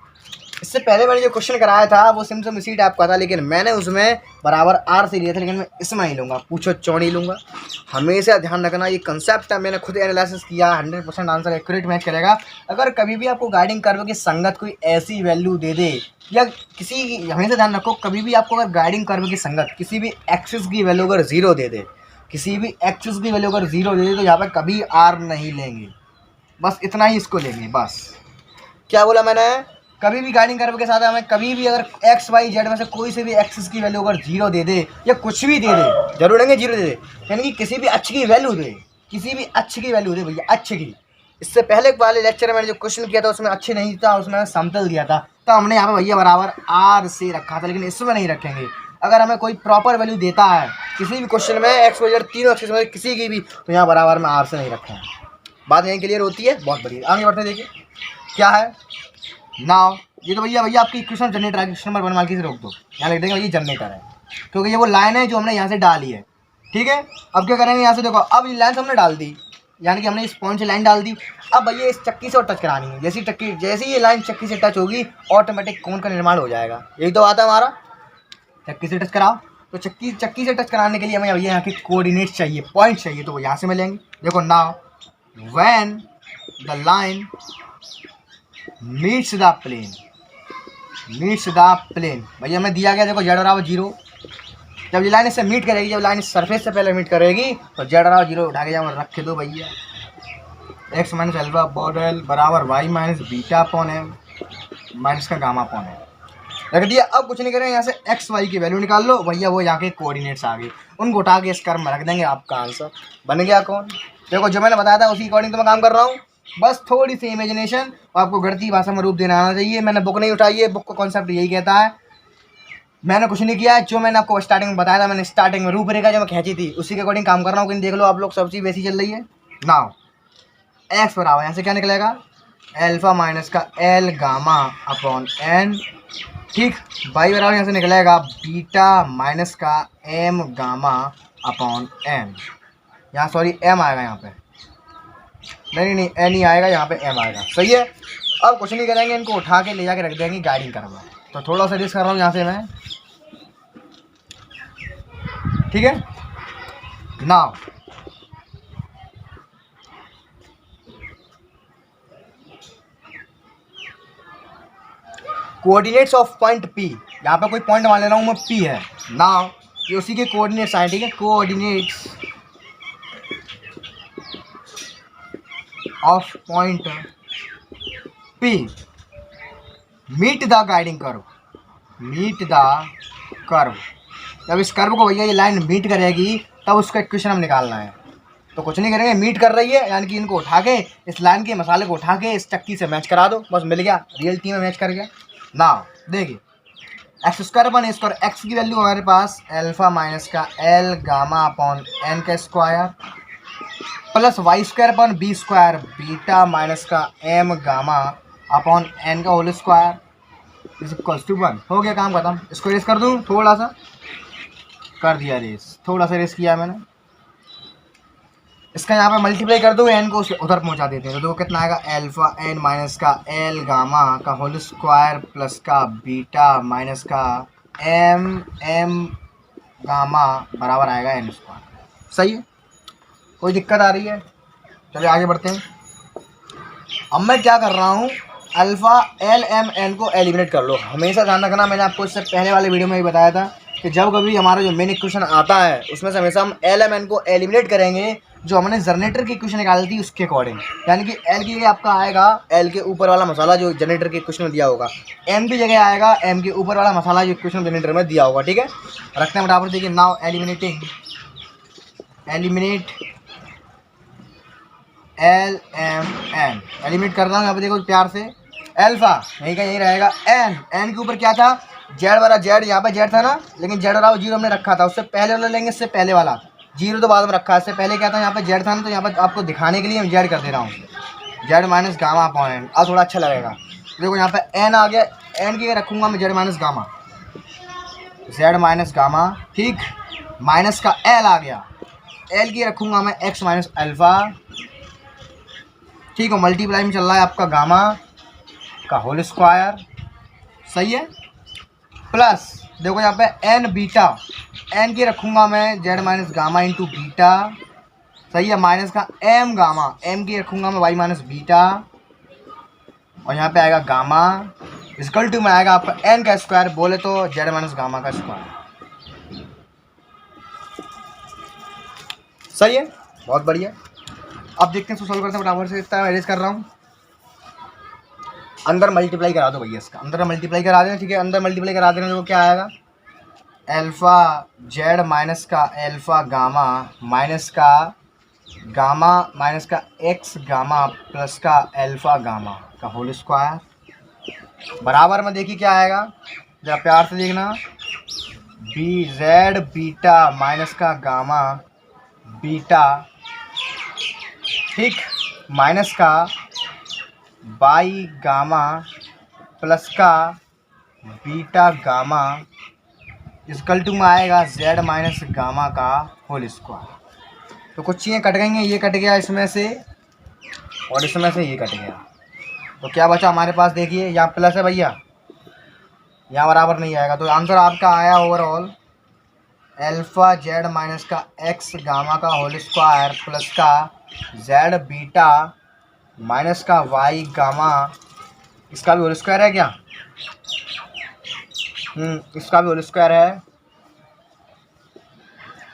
[SPEAKER 1] इससे पहले मैंने जो क्वेश्चन कराया था वो सिम इसी टाइप का था, लेकिन मैंने उसमें बराबर आर से लिया था, लेकिन मैं इसमें नहीं लूँगा। पूछो चौड़ी लूँगा। हमेशा ध्यान रखना, ये कंसेप्ट है, मैंने खुद एनालिसिस किया। 100% आंसर एक्यूरेट मैच करेगा। अगर कभी भी आपको गाइडिंग कर्व की संगत कोई ऐसी वैल्यू दे दे, या किसी, हमेशा ध्यान रखो, कभी भी आपको अगर गाइडिंग कर्व की संगत किसी भी एक्सिस की वैल्यू अगर 0 दे दे, किसी भी एक्सिस की वैल्यू अगर 0 दे दे, तो यहाँ पर कभी आर नहीं लेंगे, बस इतना ही इसको लेंगे। बस क्या बोला मैंने? कभी भी गाइडिंग कर्व के साथ हमें कभी भी अगर एक्स वाई जेड में से कोई से भी एक्सिस की वैल्यू अगर 0 दे दे या कुछ भी दे दे, जरूर लेंगे 0 दे दे, यानी कि किसी भी अक्ष की वैल्यू दे, किसी भी अक्ष की वैल्यू दे भैया, अक्ष की। इससे पहले वाले लेक्चर में मैंने जो क्वेश्चन किया था उसमें अक्ष नहीं था, उसमें समतल दिया था, तो हमने यहाँ पे भैया बराबर आर से रखा था, लेकिन इसमें नहीं रखेंगे। अगर हमें कोई प्रॉपर वैल्यू देता है किसी भी क्वेश्चन में एक्स वाई जेड तीनों एक्सिस में किसी की भी, तो यहाँ बराबर में आर से नहीं रखें। बात यहीं क्लियर होती है? बहुत बढ़िया। आगे बढ़ते देखिए क्या है। नाउ ये तो भैया आपकी इक्वेशन जनरेटर है। क्वेश्चन नंबर 1 मार्की से रोक दो, यहाँ लिख देंगे भैया जनरेटर है, क्योंकि ये वो लाइन है जो हमने यहाँ से डाली है। ठीक है, अब क्या करेंगे? यहाँ से देखो, अब ये लाइन हमने डाल दी, यानी कि हमने इस पॉइंट से लाइन डाल दी। अब भैया इस चक्की से और टच करानी है। जैसी ये लाइन चक्की से टच होगी, ऑटोमेटिक कोण का निर्माण हो जाएगा। यही तो आता है हमारा, चक्की से टच कराओ। तो चक्की से टच कराने के लिए हमें भैया यहाँ के कोऑर्डिनेट चाहिए, पॉइंट चाहिए, तो वो यहाँ से मिलेंगे। देखो now when the line meets the plane, भैया हमें दिया गया, देखो जेड बराबर 0। जब ये लाइन इससे मीट करेगी, जब लाइन इस सरफेस से पहले मीट करेगी, तो जेड बराबर 0 उठा के जब रख दो भैया, X minus alpha upon L बराबर Y minus beta upon M minus का गामा अपॉन एम रख दिया। अब कुछ नहीं करेंगे, यहाँ से एक्स वाई की वैल्यू निकाल लो भैया, वो यहाँ के कोऑर्डिनेट्स आ गए, उनको उठा के इस कर्व में रख देंगे, आपका आंसर बन गया। कौन? देखो जो मैंने बताया था उसी अकॉर्डिंग तो मैं काम कर रहा हूँ, बस थोड़ी सी इमेजिनेशन, आपको गणितीय भाषा में रूप देना आना चाहिए। मैंने बुक नहीं उठाई है, बुक का कॉन्सेप्ट यही कहता है। मैंने कुछ नहीं किया है, जो मैंने आपको स्टार्टिंग में बताया था, मैंने स्टार्टिंग में रूपरेखा जो मैं खींची थी उसी के अकॉर्डिंग काम कर रहा हूँ। देख लो आप लोग, सब चीज़ वैसी चल रही है। नाउ एक्स बराबर यहाँ से क्या निकलेगा? अल्फा माइनस का एल गामा अपॉन एन, ठीक। बाई बराबर यहाँ से निकलेगा बीटा माइनस का एम गामा अपॉन एन, यहाँ सॉरी एम आएगा यहाँ पे, नहीं नहीं एन ही आएगा, यहाँ पे एम आएगा, सही है। अब कुछ नहीं करेंगे, इनको उठा के ले जाके रख देंगे गाइडिंग करवा। तो थोड़ा सा रिस्क कर रहा हूँ यहाँ से मैं, ठीक है। Now coordinates of point P, यहाँ पे कोई पॉइंट मान ले रहा हूँ मैं, पी है। नाउ ये उसी के कोऑर्डिनेट्स आए, ठीक है। Coordinates of point P meet the guiding curve, meet the curve. जब इस कर्व को भैया ये लाइन मीट करेगी तब उसका इक्वेशन हम निकालना है। तो कुछ नहीं करेंगे, मीट कर रही है यानी कि इनको उठा के, इस लाइन के मसाले को उठा के इस चक्की से मैच करा दो, बस मिल गया, रियलिटी में मैच कर गया। ना देखिए X square upon square, X की वैल्यू हमारे पास अल्फा माइनस का एल गामा अपॉन एन का square plus Y square upon B square beta minus का एम गामा अपॉन एन का whole square is equals to 1। हो गया काम खत्म। इसको रेस कर दूँ, थोड़ा सा कर दिया रेस, थोड़ा सा रेस किया मैंने। इसका यहाँ पे मल्टीप्लाई कर दो, एन को उधर पहुँचा देते हैं, तो देखो कितना आएगा, अल्फा एन माइनस का एल गामा का होल स्क्वायर प्लस का बीटा माइनस का एम एम गामा बराबर आएगा एन स्क्वायर। सही है, कोई दिक्कत आ रही है? चलिए आगे बढ़ते हैं। अब मैं क्या कर रहा हूँ, अल्फ़ा एल एम एन को एलिमिनेट कर लो। हमेशा ध्यान रखना, मैंने आपको इससे पहले वाले वीडियो में भी बताया था कि जब कभी हमारा जो मेन इक्वेशन आता है उसमें से हमेशा हम एल एम एन को एलिमिनेट करेंगे जो हमने जनरेटर की इक्वेशन निकाली थी उसके अकॉर्डिंग। यानी कि एल की जगह आपका आएगा एल के ऊपर वाला मसाला जो जनरेटर के इक्वेशन में दिया होगा, एम की जगह आएगा एम के ऊपर वाला मसाला जो इक्वेशन जनरेटर में दिया होगा, ठीक है। रखते हैं बराबर। देखिए now eliminate L M N, eliminate कर रहा हूँ यहाँ पे, देखो प्यार से। अल्फा यहीं का यहीं रहेगा, एन एन के ऊपर क्या था, जेड वाला, जेड यहाँ पे जेड था ना, लेकिन जेड वाला जीरो हमने रखा था, उससे पहले वाला लेंगे, इससे पहले वाला जीरो तो बाद में रखा है, इससे पहले क्या था, यहाँ पे जेड था ना, तो यहाँ पे आपको दिखाने के लिए मैं जेड कर दे रहा हूँ, Z minus gamma upon N. अब थोड़ा अच्छा लगेगा। देखो यहाँ पे एन आ गया, एन की रखूँगा मैं Z minus gamma, Z minus gamma, ठीक। माइनस का एल आ गया, एल की रखूँगा मैं एक्स माइनस अल्फ़ा, ठीक है। मल्टीप्लाई में चल रहा है आपका गामा का होल स्क्वायर, सही है। प्लस देखो यहाँ पे एन बीटा, एन की रखूँगा मैं Z minus gamma into beta, सही है। माइनस का एम गामा, एम की रखूँगा मैं वाई माइनस बीटा, और यहाँ पे आएगा गामा इक्वल टू में आएगा आपका एन का स्क्वायर, बोले तो जेड माइनस गामा का स्क्वायर। सही है, बहुत बढ़िया। अब देखते हैं, सॉल्व करते हैं बराबर से। इतना एरेज कर रहा हूँ, अंदर मल्टीप्लाई करा दो भैया, इसका अंदर मल्टीप्लाई करा देना, ठीक है। अंदर मल्टीप्लाई करा देना, तो क्या आएगा, अल्फ़ा जेड माइनस का अल्फ़ा गामा माइनस का गामा माइनस का एक्स गामा प्लस का अल्फ़ा गामा का होल स्क्वायर बराबर में। देखिए क्या आएगा, जरा प्यार से देखना, बी जेड बीटा माइनस का गामा बीटा, ठीक, माइनस का बाई गामा प्लस का बीटा गामा इक्वल टू में आएगा जेड माइनस गामा का होल स्क्वायर। तो कुछ चीज़ें कट गई हैं, ये कट गया इसमें से और इसमें से ये कट गया, तो क्या बचा हमारे पास, देखिए यहाँ प्लस है भैया, यहाँ बराबर नहीं आएगा, तो आंसर आपका आया ओवरऑल अल्फ़ा जेड माइनस का एक्स गामा का होल स्क्वायर प्लस का जेड बीटा माइनस का वाई गामा, इसका भी होल स्क्वायर है क्या, इसका भी होल स्क्वायर है,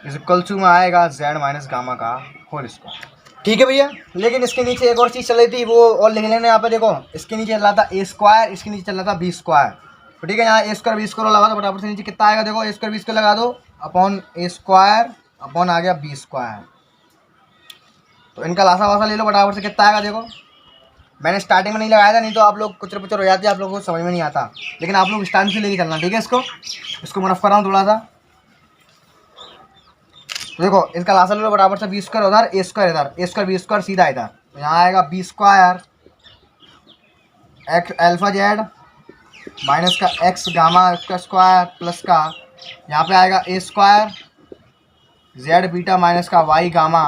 [SPEAKER 1] इज इक्वल टू में आएगा जेड माइनस गामा का होल स्क्वायर। ठीक है भैया, लेकिन इसके नीचे एक और चीज़ चल रही थी, वो और लिख लेना यहाँ पे। देखो इसके नीचे चल रहा था ए स्क्वायर, इसके नीचे चल रहा था बी स्क्वायर, तो ठीक है। यहाँ ए स्क्वायर बी स्क्वायर लगा दो, बराबर से नीचे कितना आएगा, देखो ए स्क्वायर बी स्क्वायर लगा दो अपॉन ए स्क्वायर अपॉन आ गया बी स्क्वायर, तो इनका लासा वासा ले लो, बराबर से कितना आएगा। देखो मैंने स्टार्टिंग में नहीं लगाया था, नहीं तो आप लोग कुचर पुचर हो जाते, आप लोगों को समझ में नहीं आता, लेकिन आप लोग स्टार्टिंग से लेके चलना, ठीक है। इसको मरफ कर रहा हूँ थोड़ा सा। तो देखो इसका लासा ले लो, बराबर से बी स्क्वायर उधर, ए स्क्वायर इधर, ए स्क्वायर बी स्क्वायर सीधा इधर, तो यहाँ आएगा B square X alpha Z minus का एक्स गामा का स्क्वायर प्लस का यहाँ पे आएगा A square Z beta minus का Y gamma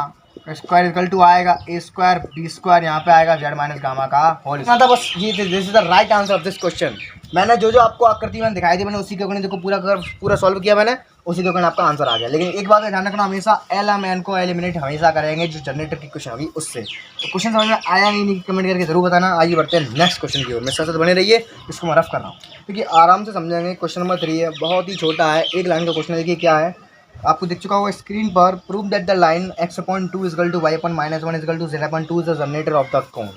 [SPEAKER 1] square equal to आएगा ए स्क्वायर बी स्क्वायर, यहाँ पे आएगा जेड माइनस गामा का होल स्क्वायर। था बस ये this is the right answer of this question. मैंने जो आपको आकृति मैंने दिखाई दी मैंने उसी के अकॉर्डिंग देखो पूरा सॉल्व किया मैंने, उसी के अकॉर्डिंग आपका आंसर आ गया। लेकिन एक बात का ध्यान रखना, हमेशा एल एम एन को एलिमिनेट हमेशा करेंगे जो जनरेटर की क्वेश्चन होगी उससे। तो क्वेश्चन समझ में आया नहीं कमेंट करके जरूर बताना। आइए बढ़ते हैं नेक्स्ट क्वेश्चन की ओर, मेरे साथ बने रहिए, इसको मैं रफ कर रहा हूँ क्योंकि आराम से समझेंगे। क्वेश्चन नंबर 3 है, बहुत ही छोटा है, एक लाइन का क्वेश्चन है। देखिए क्या है, आपको दिख चुका होगा स्क्रीन पर। Prove that the line x/2 equal to y/-1 equal to z/2 is the generator of the cone.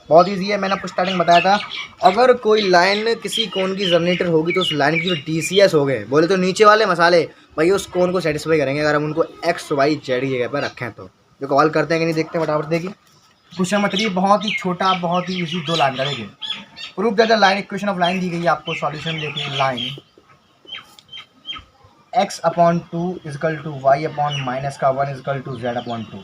[SPEAKER 1] बहुत ईजी है, मैंने आपको स्टार्टिंग बताया था अगर कोई लाइन किसी कोन की जनरेटर होगी तो उस लाइन की जो DCS हो गए बोले तो नीचे वाले मसाले भाई उस कोन को सेटिस्फाई करेंगे अगर हम उनको x y z की जगह पर रखें तो। जो कॉल करते हैं कि नहीं देखते हैं फटाफट देखिए। क्वेश्चन नंबर 3 बहुत ही छोटा बहुत ही ईजी, 2 लाइन का। देखिए prove that the line, equation of line दी गई है आपको, सॉल्यूशन देखिए। Line x/2 equal to y/-1 equal to z/2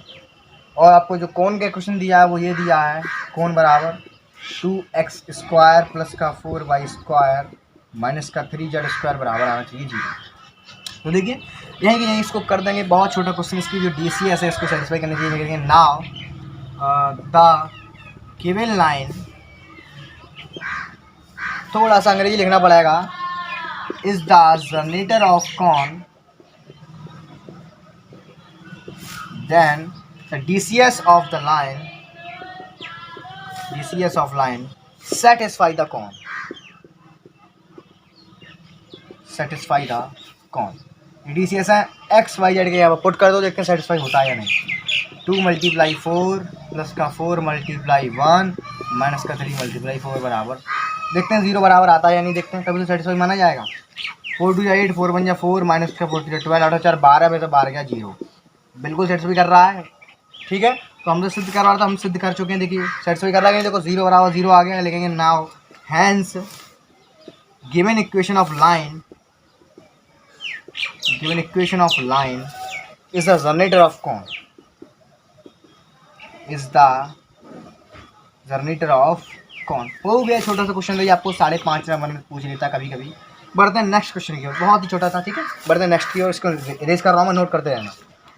[SPEAKER 1] और आपको जो कोन का क्वेश्चन दिया है वो ये दिया है, कोन बराबर 2x स्क्वायर प्लस का 4y स्क्वायर माइनस का 3z स्क्वायर बराबर आना चाहिए 0। तो देखिए यहीं कि यहीं इसको कर देंगे, बहुत छोटा क्वेश्चन। इसकी जो DCS है इसको सेटिस्फाई करने के लिए नाउ द गिवन लाइन, थोड़ा सा अंग्रेजी लिखना पड़ेगा, is the generator of cone, then the DCS of the line, DCS of line satisfy the cone, satisfy the cone। DCS है x y z के, यहाँ पर पुट कर दो, देखते हैं सेटिस्फाई होता है या नहीं। 2 × 4 प्लस का 4 × 1 माइनस का 3 × 4 बराबर, देखते हैं 0 बराबर आता है या नहीं, देखते हैं तभी तो सेटिस्फाई माना जाएगा। 4 2 8 4 1 4 माइनस का 4 3 12 8 4 12 में तो 12 गया 0, बिल्कुल सेटिस्फाई कर रहा है। ठीक है, तो हम तो सिद्ध कर रहा था, हम सिद्ध कर चुके हैं। देखिए सेटिस्फाई कर रहा है, देखो 0 बराबर 0 आ गया। लिखेंगे now hence given equation of line, given equation of line is the generator of cone, is the generator of cone. हो गया छोटा सा क्वेश्चन, रही आपको 5.5 नंबर में पूछ लेता कभी कभी। बढ़ते हैं नेक्स्ट क्वेश्चन की ओर, बहुत ही छोटा था। ठीक है, बढ़ते हैं नेक्स्ट की ओर, इसको इरेज कर रहा हूँ मैं, नोट करते रहना।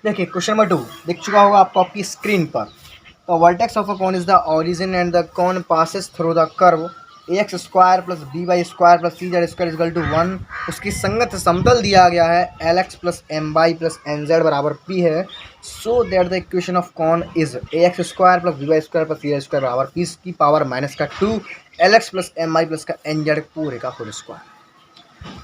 [SPEAKER 1] देखिए क्वेश्चन नंबर 2 दिख चुका होगा आपको आपकी स्क्रीन पर। The vertex of a cone is the origin and the cone passes through the curve ax square plus by square plus cz square equal to 1। उसकी संगत समतल दिया गया है lx plus my plus nz बराबर p है। So that the equation of cone is ax square plus by square plus cz square बराबर p की पावर माइनस का 2 lx प्लस my प्लस का nz पूरे का होल स्क्वायर।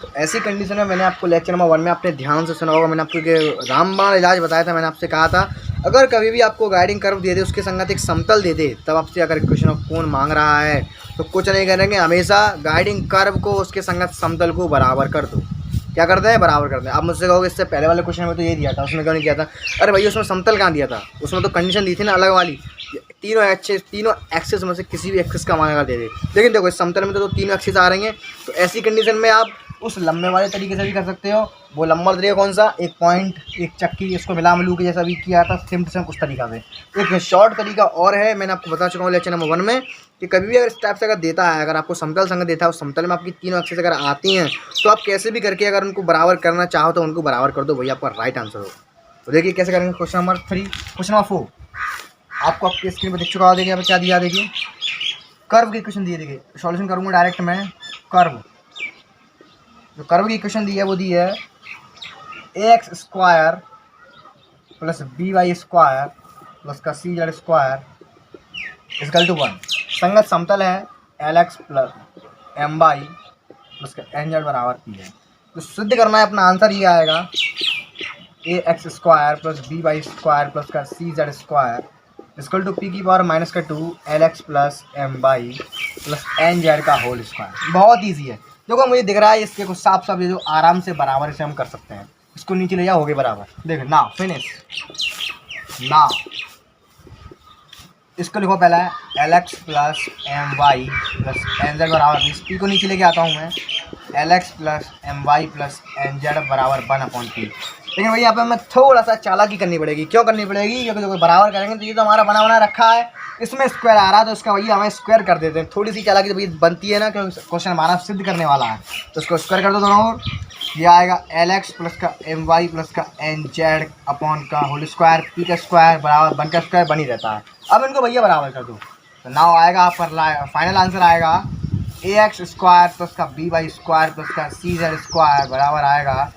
[SPEAKER 1] तो ऐसी कंडीशन में मैंने आपको लेक्चर नंबर 1 में आपने ध्यान से सुना होगा, मैंने आपको रामबाण इलाज बताया था। मैंने आपसे कहा था अगर कभी भी आपको गाइडिंग कर्व दे दे उसके संगत एक समतल दे दे, तब आपसे अगर इक्वेशन ऑफ कोन मांग रहा है तो कुछ नहीं करेंगे, हमेशा गाइडिंग कर्व को उसके संगत समतल को बराबर कर दो। क्या करते हैं, बराबर करते हैं। आप मुझसे कहोगे इससे पहले वाले क्वेश्चन में तो ये दिया था, उसमें क्यों नहीं किया था? अरे भैया उसमें समतल कहाँ दिया था, उसमें तो कंडीशन दी थी ना अलग वाली, तीनों एक्सिस में से किसी भी एक्सिस का मान दे दे। लेकिन देखो इस समतल में तो तीनों एक्सिस आ रही हैं, तो ऐसी कंडीशन में आप उस लंबे वाले तरीके से भी कर सकते हो। वो लंबा तरीका कौन सा, एक पॉइंट एक चक्की इसको मिला मिलू के जैसा भी किया था सेम टू सेम कुछ तरीका से। एक शॉर्ट तरीका और है, मैंने आपको बता चुका हूँ लेक्चर नंबर 1 में, कि कभी भी अगर इस टाइप से अगर देता है, अगर आपको समतल संग देता है उस समतल में आपकी तीनों एक्सिस अगर आती हैं तो आप कैसे भी करके अगर उनको बराबर करना चाहो तो उनको बराबर कर दो, वही आपका राइट आंसर हो। तो देखिए कैसे करेंगे। क्वेश्चन नंबर 3, क्वेश्चन नंबर 4 आपको आपकी स्क्रीन पर दिख चुका हो। देखिए क्या दिया, देखिए कर्व की इक्वेशन दी है। देखिए सॉल्यूशन करूँगा डायरेक्ट मैं। कर्व, जो कर्व की इक्वेशन दी है वो दी है ax square plus by square plus का cz स्क्वायर इक्वल टू 1। संगत समतल है lx प्लस my प्लस का nz बराबर p है। तो सिद्ध करना है, अपना आंसर ये आएगा ax square plus by square plus का cz square equal to p की पावर माइनस का 2 lx plus my plus nz का होल स्क्वायर। बहुत ईजी है, देखो मुझे दिख रहा है इसके कुछ साफ साफ, ये जो आराम से बराबर इसे हम कर सकते हैं। इसको नीचे ले जाओ, हो गए बराबर। देखो ना फिनिश ना, इसको लिखो पहला है lx plus my plus nz बराबर, इस p को नीचे लेके आता हूँ मैं, lx plus my plus nz बराबर 1/p। लेकिन भाई यहाँ पे हमें थोड़ा सा चालाकी करनी पड़ेगी। क्यों करनी पड़ेगी? क्योंकि बराबर करेंगे तो ये तो हमारा बना रखा है, इसमें स्क्वायर आ रहा है तो इसका भैया हमें स्क्वायर कर देते हैं। थोड़ी सी चालाकी तो भैया बनती है ना, क्योंकि क्वेश्चन हमारा सिद्ध करने वाला है, तो इसको स्क्वायर कर दो दोनों ओर। ये आएगा LX प्लस का MY प्लस का NZ अपॉन का होल स्क्वायर, पी का स्क्वायर बराबर बन का स्क्वायर बन ही रहता है। अब इनको भैया बराबर कर दो तो नाउ आएगा आप पर फाइनल आंसर आएगा AX स्क्वायर प्लस का BY स्क्वायर प्लस का CZ स्क्वायर बराबर आएगा,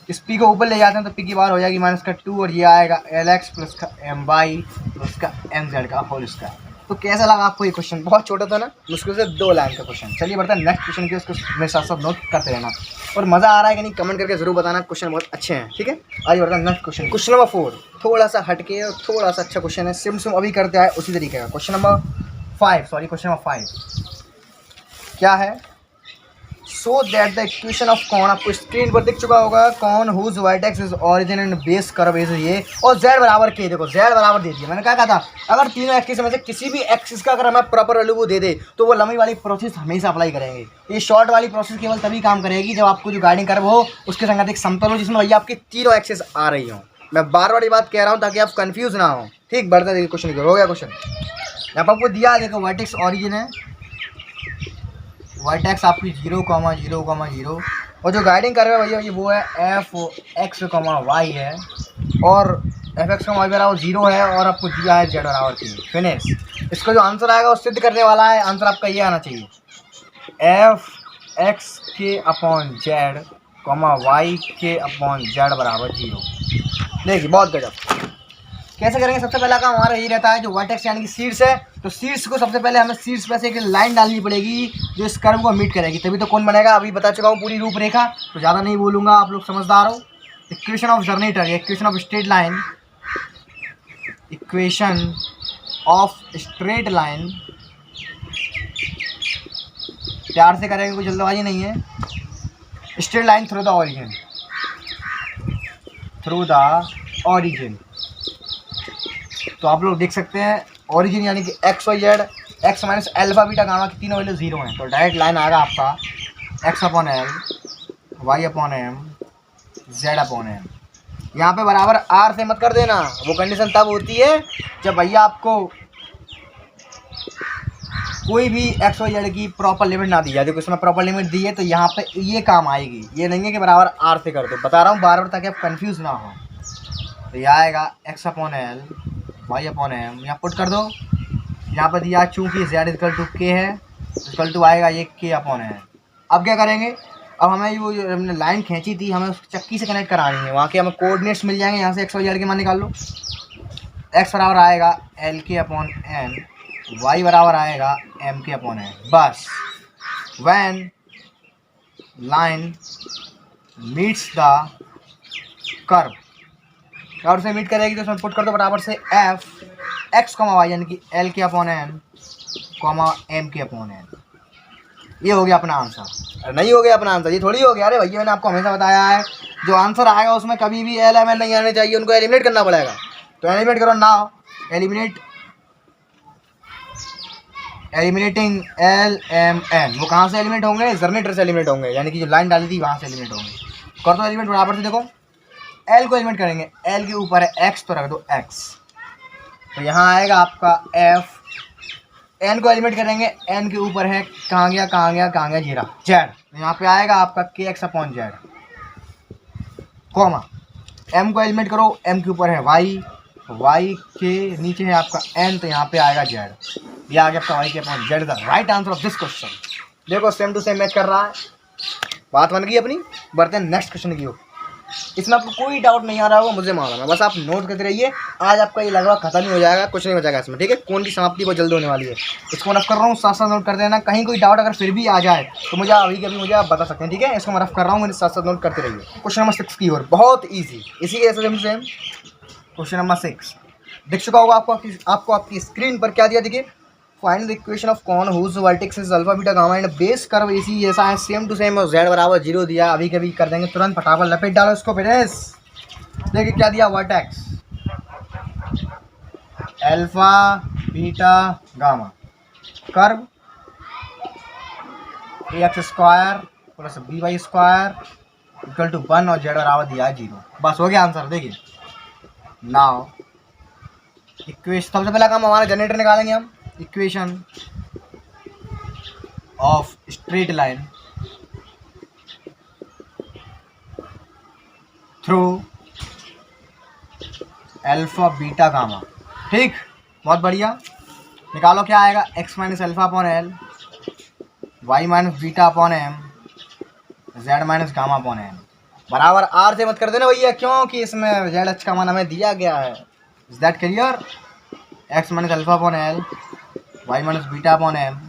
[SPEAKER 1] इस पी को ऊपर ले जाते हैं तो पी की बार हो जाएगी माइनस का 2 और ये आएगा LX प्लस का MY प्लस का MZ का होल स्क्वायर। तो कैसा लगा आपको ये क्वेश्चन? बहुत छोटा था ना, मुश्किल से 2 लाइन का क्वेश्चन। चलिए बढ़ते हैं नेक्स्ट क्वेश्चन की, उसको मेरे साथ साथ नोट करते रहना और मज़ा आ रहा है कि नहीं कमेंट करके जरूर बताना। क्वेश्चन बहुत अच्छे हैं, ठीक है। आइए बढ़ते हैं नेक्स्ट क्वेश्चन। क्वेश्चन नंबर 4 थोड़ा सा हटके और थोड़ा सा अच्छा क्वेश्चन है, सिम अभी करते हैं उसी तरीके का। क्वेश्चन नंबर 5 क्या है? So that the equation of cone, आपको स्क्रीन पर दिख चुका होगा, cone whose vertex is origin and base curve is ये, और z बराबर के, देखो z बराबर दे दिया। मैंने क्या कहा था, अगर तीनों एक्सिस में से किसी भी एक्सिस का अगर हमें प्रॉपर वैल्यू वो दे दे तो वो लंबी वाली प्रोसेस हमेशा अप्लाई करेंगे। ये शॉर्ट वाली प्रोसेस केवल तभी काम करेगी जब आपको जो गाइडिंग कर्व हो उसके संगत एक समतल हो जिसमें भैया आपकी तीनों एक्सिस आ रही हो। मैं बार बार ये बात कह रहा हूँ ताकि आप कंफ्यूज ना हो, ठीक। बढ़ते देखिए क्वेश्चन हो गया। क्वेश्चन यहाँ पर आपको दिया, देखो वर्टेक्स ओरिजिन है, वर्टेक्स आपकी 0,0,0 और जो गाइडिंग कर रहे हैं भैया ये वो है fx, y है और fx, y बराबर 0 है और आपको दिया है z बराबर 3। फिनिश। इसका जो आंसर आएगा वो सिद्ध करने वाला है। आंसर आपका ये आना चाहिए fx के अपॉन z, y के अपॉन z बराबर 0। देखिए बहुत गजब। कैसे करेंगे? सबसे पहला काम हमारा यही रहता है, जो वर्टेक्स यानी कि शीर्ष है, तो शीर्ष को सबसे पहले हमें शीर्ष पे से एक लाइन डालनी पड़ेगी जो इस कर्व को मीट करेगी, तभी तो कौन बनेगा। अभी बता चुका हूँ पूरी रूपरेखा, तो ज़्यादा नहीं बोलूँगा, आप लोग समझदार हो। Equation of generator, equation of straight line, equation of straight line, प्यार से करेंगे, कोई जल्दबाजी नहीं है। Straight line through the origin, through the origin, तो आप लोग देख सकते हैं ओरिजिन यानी कि x y z, x minus alpha beta gamma की तीनों वैल्यू 0 हैं, तो डायरेक्ट लाइन आएगा आपका x upon l, y upon M, z upon m. यहाँ पे बराबर r से मत कर देना, वो कंडीशन तब होती है जब भैया आपको कोई भी एक्स वाई जेड की प्रॉपर लिमिट ना दी जाए। देखो इसमें प्रॉपर लिमिट दी है तो यहाँ पे ये काम आएगी, ये नहीं है कि बराबर r से कर दो। बता रहा हूँ बार बार ताकि आप कन्फ्यूज़ ना हो। तो यह आएगा x upon l, y upon m, यहाँ पुट कर दो। यहाँ पर दिया चूँकि z इक्वल टू के है, इक्वल टू आएगा ये k अपॉन है। अब क्या करेंगे, अब हमें वो जो हमने लाइन खींची थी हमें उस चक्की से कनेक्ट करानी है, वहाँ के हमें कोऑर्डिनेट्स मिल जाएंगे। यहाँ से x वाई जेड के मान निकाल लो। x बराबर आएगा एल के अपॉन एन, वाई बराबर आएगा एम के अपॉन एन। बस when line meets the curve, curve से मीट करेगी तो उसमें पुट कर दो बराबर से एफ एक्स कॉमा वाई यानी कि एल के अपॉन एन कॉमा एम के अपॉन एन। ये हो गया अपना आंसर। अरे नहीं हो गया अपना आंसर, ये थोड़ी हो गया। अरे भैया मैंने आपको हमेशा बताया है जो आंसर आएगा उसमें कभी भी एल एम एन नहीं आने चाहिए, उनको एलिमिनेट करना पड़ेगा। तो एलिमिनेट करो now, eliminating l M n. वो कहाँ से एलिमिनेट होंगे? जनरेटर से एलिमिनेट होंगे, यानी कि जो लाइन डाली थी वहाँ से एलिमिनेट होंगे। कर दो एलिमिनेट बराबर से, देखो एल को एलिमिनेट करेंगे, एल के ऊपर है एक्स तो रख दो एक्स, तो यहाँ आएगा आपका एफ। एन को एलिमिनेट करेंगे, एन के ऊपर है कहाँ गया जीरा जेड, तो यहाँ पे आएगा आपका के x upon z, comma m को एलिमिनेट करो, एम के ऊपर है वाई, वाई के नीचे है आपका एन, तो यहाँ पे आएगा जेड। ये आ गया आपका वाई के upon Z. The right answer of this question. देखो सेम टू सेम मैच कर रहा है, बात बन गई अपनी। बढ़ते हैं नेक्स्ट क्वेश्चन की ओर। इसमें आपको कोई डाउट नहीं आ रहा होगा, मुझे मालूम है, बस आप नोट करते रहिए। आज आपका ये लगभग खत्म ही हो जाएगा, कुछ नहीं बचेगा इसमें, ठीक है। कौन की समाप्ति बहुत जल्द होने वाली है, इसको रफ कर रहा हूँ, साथ साथ नोट कर देना। कहीं कोई डाउट अगर फिर भी आ जाए तो मुझे अभी के अभी मुझे आप बता सकते हैं, ठीक है। इसको मैं रफ कर रहा हूँ, मेरे साथ साथ नोट करते रहिए। क्वेश्चन नंबर 6 की ओर, बहुत ईजी, इसी के जैसे सेम। क्वेश्चन नंबर 6 दिख चुका होगा आपको आपकी स्क्रीन पर। क्या दिया देखिए, find the equation of cone whose vertex is alpha beta gamma and base curve इसी जैसा है, सेम टू सेम, और z बराबर 0 दिया। अभी कभी कर देंगे तुरंत, फटाफट लपेट डालो इसको। फिनिश। देखिए क्या दिया, vertex alpha beta gamma, curve ax square plus by square equal to 1 और z बराबर दिया है 0। बस हो गया आंसर। देखिए नाउ इक्वेशन, सबसे पहला काम हमारा जनरेटर निकालेंगे हम। Equation of straight line through alpha beta gamma. ठीक, बहुत बढ़िया। निकालो क्या आएगा, x minus alpha upon l, y minus beta upon M, Z minus gamma upon M बराबर आर से मत कर देना भैया, क्योंकि इसमें जेड एच का मान हमें दिया गया है। Is that clear? X minus alpha upon l, y minus beta upon m,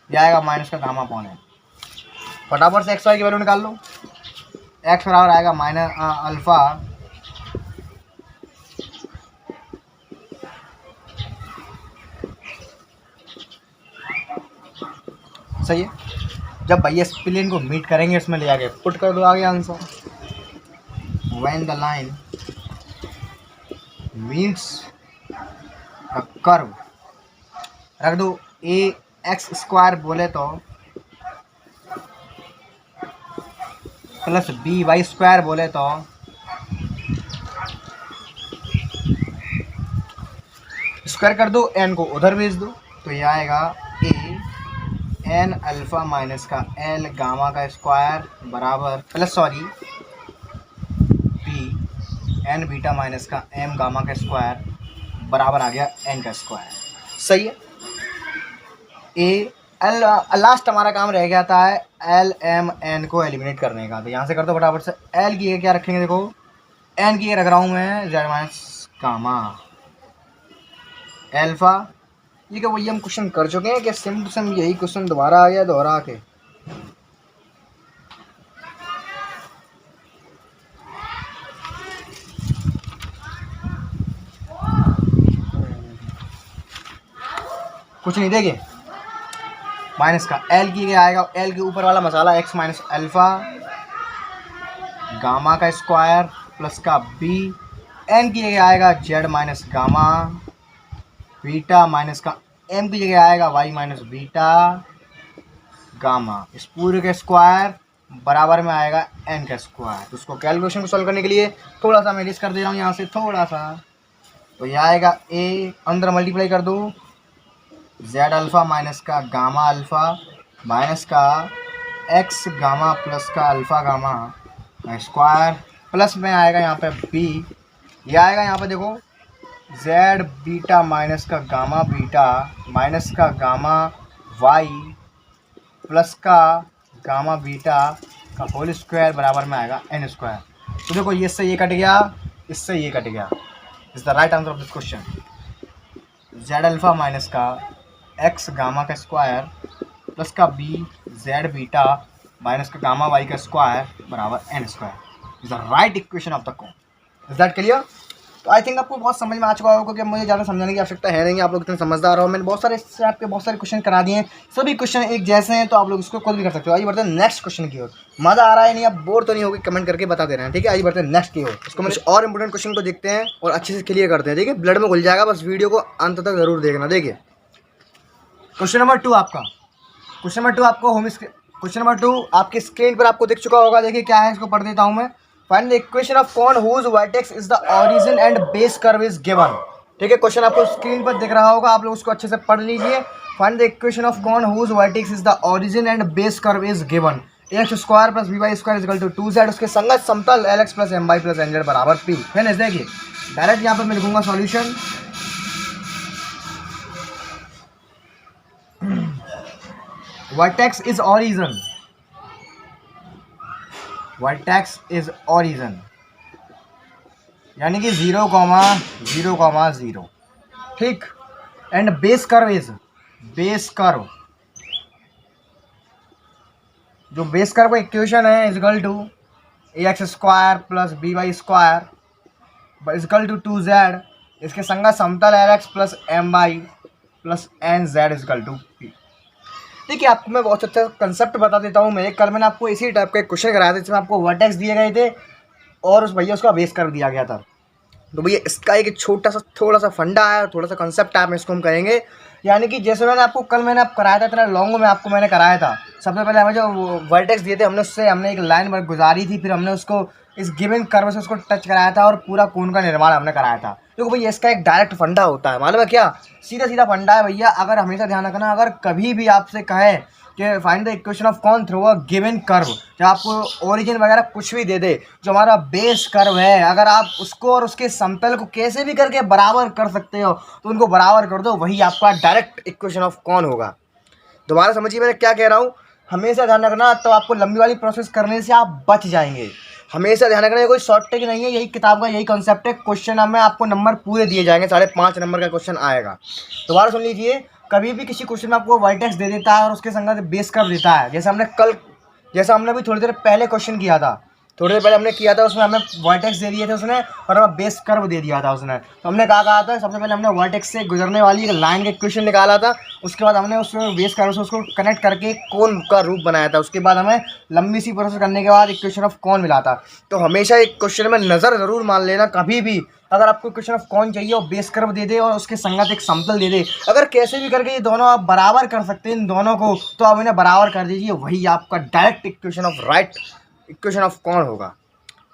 [SPEAKER 1] यह आएगा माइनस का गामा अपॉन एम। फटाफट से एक्स वाई की वैल्यू निकाल लो। एक्स बराबर आएगा माइनस अल्फा सही है। जब भैया इस प्लेन को मीट करेंगे इसमें ले आके पुट कर दो आगे answer. When the line meets the curve, रख दो ए एक्स स्क्वायर बोले तो प्लस बी वाई स्क्वायर बोले तो स्क्वायर कर दो, एन को उधर भेज दो, तो ये आएगा ए एन अल्फ़ा माइनस का एल गामा का स्क्वायर बराबर plus b n beta minus का एम गामा का स्क्वायर बराबर आ गया एन का स्क्वायर। सही है। ए एल लास्ट हमारा काम रह गया था एल एम एन को एलिमिनेट करने का, तो यहाँ से कर दो फटाफट से। एल की क्या रखेंगे, देखो एन की रख रहा हूँ मैं जेड माइनस गामा एल्फा। ये क्या वही हम क्वेश्चन कर चुके हैं कि सेम टू सेम यही क्वेश्चन दोबारा आ गया दोहरा के? कुछ नहीं देंगे। माइनस का एल की क्या आएगा, एल के ऊपर वाला मसाला एक्स माइनस अल्फा गामा का स्क्वायर प्लस का बी, एन की जगह आएगा Z minus gamma beta minus का एम की जगह आएगा वाई माइनस बीटा गामा, इस पूरे का स्क्वायर बराबर में आएगा एन का स्क्वायर। तो उसको कैलकुलेशन को सॉल्व करने के लिए थोड़ा सा मैं लिस्ट कर दे रहा हूँ यहाँ से थोड़ा सा, तो यह आएगा ए अंदर मल्टीप्लाई कर दो जेड अल्फ़ा माइनस का गामा अल्फ़ा माइनस का एक्स गामा प्लस का अल्फ़ा गामा का स्क्वायर प्लस में आएगा यहाँ पे बी, यह आएगा यहाँ पे देखो जेड बीटा माइनस का गामा बीटा माइनस का गामा वाई प्लस का गामा बीटा का होल स्क्वायर बराबर में आएगा एन स्क्वायर। तो देखो ये इससे ये कट गया, इससे ये कट गया। Is the right answer of this question. Z alpha minus का एक्स गामा का स्क्वायर प्लस का बी जेड बीटा माइनस का गामा वाई का स्क्वायर बराबर n square is the right equation of the cone. Is that clear? तो I think आपको बहुत समझ में आ चुका होगा कि मुझे ज़्यादा समझाने की आवश्यकता है नहीं, आप लोग इतने समझदार हो। मैंने बहुत सारे इससे आपके बहुत सारे क्वेश्चन करा दिए हैं, सभी क्वेश्चन एक जैसे हैं, तो आप लोग इसको खुद भी कर सकते हो। आइए बढ़ते हैं नेक्स्ट क्वेश्चन की ओर। मज़ा आ रहा है नहीं, आप बोर तो नहीं होगी, कमेंट करके बता दे रहे हैं, ठीक है। आइए बढ़ते हैं नेक्स्ट की ओर। इसको मैं और इंपॉर्टेंट क्वेश्चन को देखते हैं और अच्छे से क्लियर करते हैं, ठीक है। ब्लड में घुल जाएगा, बस वीडियो को अंत तक जरूर देखना। देखिए क्वेश्चन नंबर 2 आपका, क्वेश्चन नंबर 2 आपको क्वेश्चन नंबर 2 आपकी स्क्रीन पर आपको दिख चुका होगा। देखिए क्या है, इसको पढ़ देता हूँ मैं। Find the equation of cone whose vertex is the origin and base curve is given. ठीक है, क्वेश्चन आपको स्क्रीन पर दिख रहा होगा, आप लोग उसको अच्छे से पढ़ लीजिए। Find the equation of cone whose vertex is the origin and base curve is given. X square plus b y square is equal to 2z, उसके संगत समतल l x plus m y plus n z बराबर p. फिर देखिए direct यहाँ पर मैं लिखूंगा solution. Vertex is origin, vertex is origin यानी कि 0,0,0, ठीक। And base curve is, base curve जो बेस कर्व का इक्वेशन है is equal to a x square plus b y square is equal to 2z, इसके संगत समतल l x plus m y plus n z is equal to p. देखिए आपको मैं बहुत अच्छा कंसेप्ट बता देता हूँ। मैं कल मैंने आपको इसी टाइप का एक क्वेश्चन कराया था जिसमें आपको वर्टेक्स दिए गए थे और उस भैया उसका बेस कर दिया गया था। तो भैया इसका एक छोटा सा थोड़ा सा फंडा है, थोड़ा सा कंसेप्ट है, इसको हम करेंगे। यानी कि जैसे मैंने आपको कल मैंने आप कराया था, इतना लॉन्ग में मैंने कराया था। सबसे पहले हमें जो वर्टेक्स दिए थे हमने उससे हमने एक लाइन गुजारी थी, फिर हमने उसको इस गिवन कर्व से उसको टच कराया था और पूरा कोन का निर्माण हमने कराया था। देखो भैया इसका एक डायरेक्ट फंडा होता है, मालूम है क्या? सीधा सीधा फंडा है भैया। अगर हमेशा ध्यान रखना, अगर कभी भी आपसे कहे कि find the equation of cone through a given curve, जब आपको ओरिजिन वगैरह कुछ भी दे दे, जो हमारा बेस कर्व है, अगर आप उसको और उसके समतल को कैसे भी करके बराबर कर सकते हो तो उनको बराबर कर दो, वही आपका डायरेक्ट इक्वेशन ऑफ कॉन होगा। दोबारा समझिए मैं क्या कह रहा हूँ, हमेशा ध्यान रखना, तो आपको लंबी वाली प्रोसेस करने से आप बच जाएंगे। हमेशा ध्यान रखना, ये कोई शॉर्ट ट्रिक नहीं है, यही किताब का यही कॉन्सेप्ट है। क्वेश्चन में आपको नंबर पूरे दिए जाएंगे, 5.5 नंबर का क्वेश्चन आएगा। दोबारा सुन लीजिए, कभी भी किसी क्वेश्चन में आपको वर्टेक्स दे देता है और उसके संगत बेस कर्व देता है, जैसा हमने अभी थोड़ी देर पहले क्वेश्चन किया था, थोड़ी देर पहले हमने किया था, उसमें हमें वर्टेक्स दे दिए थे उसने और हमें बेस कर्व दे दिया था उसने। तो हमने कहा था, सबसे पहले हमने वर्टेक्स से गुजरने वाली एक लाइन का इक्वेशन निकाला था, उसके बाद हमने उस बेस कर्व से उसको कनेक्ट करके कोन का रूप बनाया था, उसके बाद हमें लंबी सी प्रोसेस करने के बाद इक्वेशन ऑफ कॉन मिला था। तो हमेशा एक क्वेश्चन में नज़र ज़रूर मान लेना, कभी भी अगर आपको इक्वेशन ऑफ कॉन चाहिए और बेस कर्व दे दे और उसके संगत एक समतल दे दे, अगर कैसे भी करके ये दोनों आप बराबर कर सकते हैं इन दोनों को, तो आप इन्हें बराबर कर दीजिए, वही आपका डायरेक्ट इक्वेशन ऑफ कॉन होगा।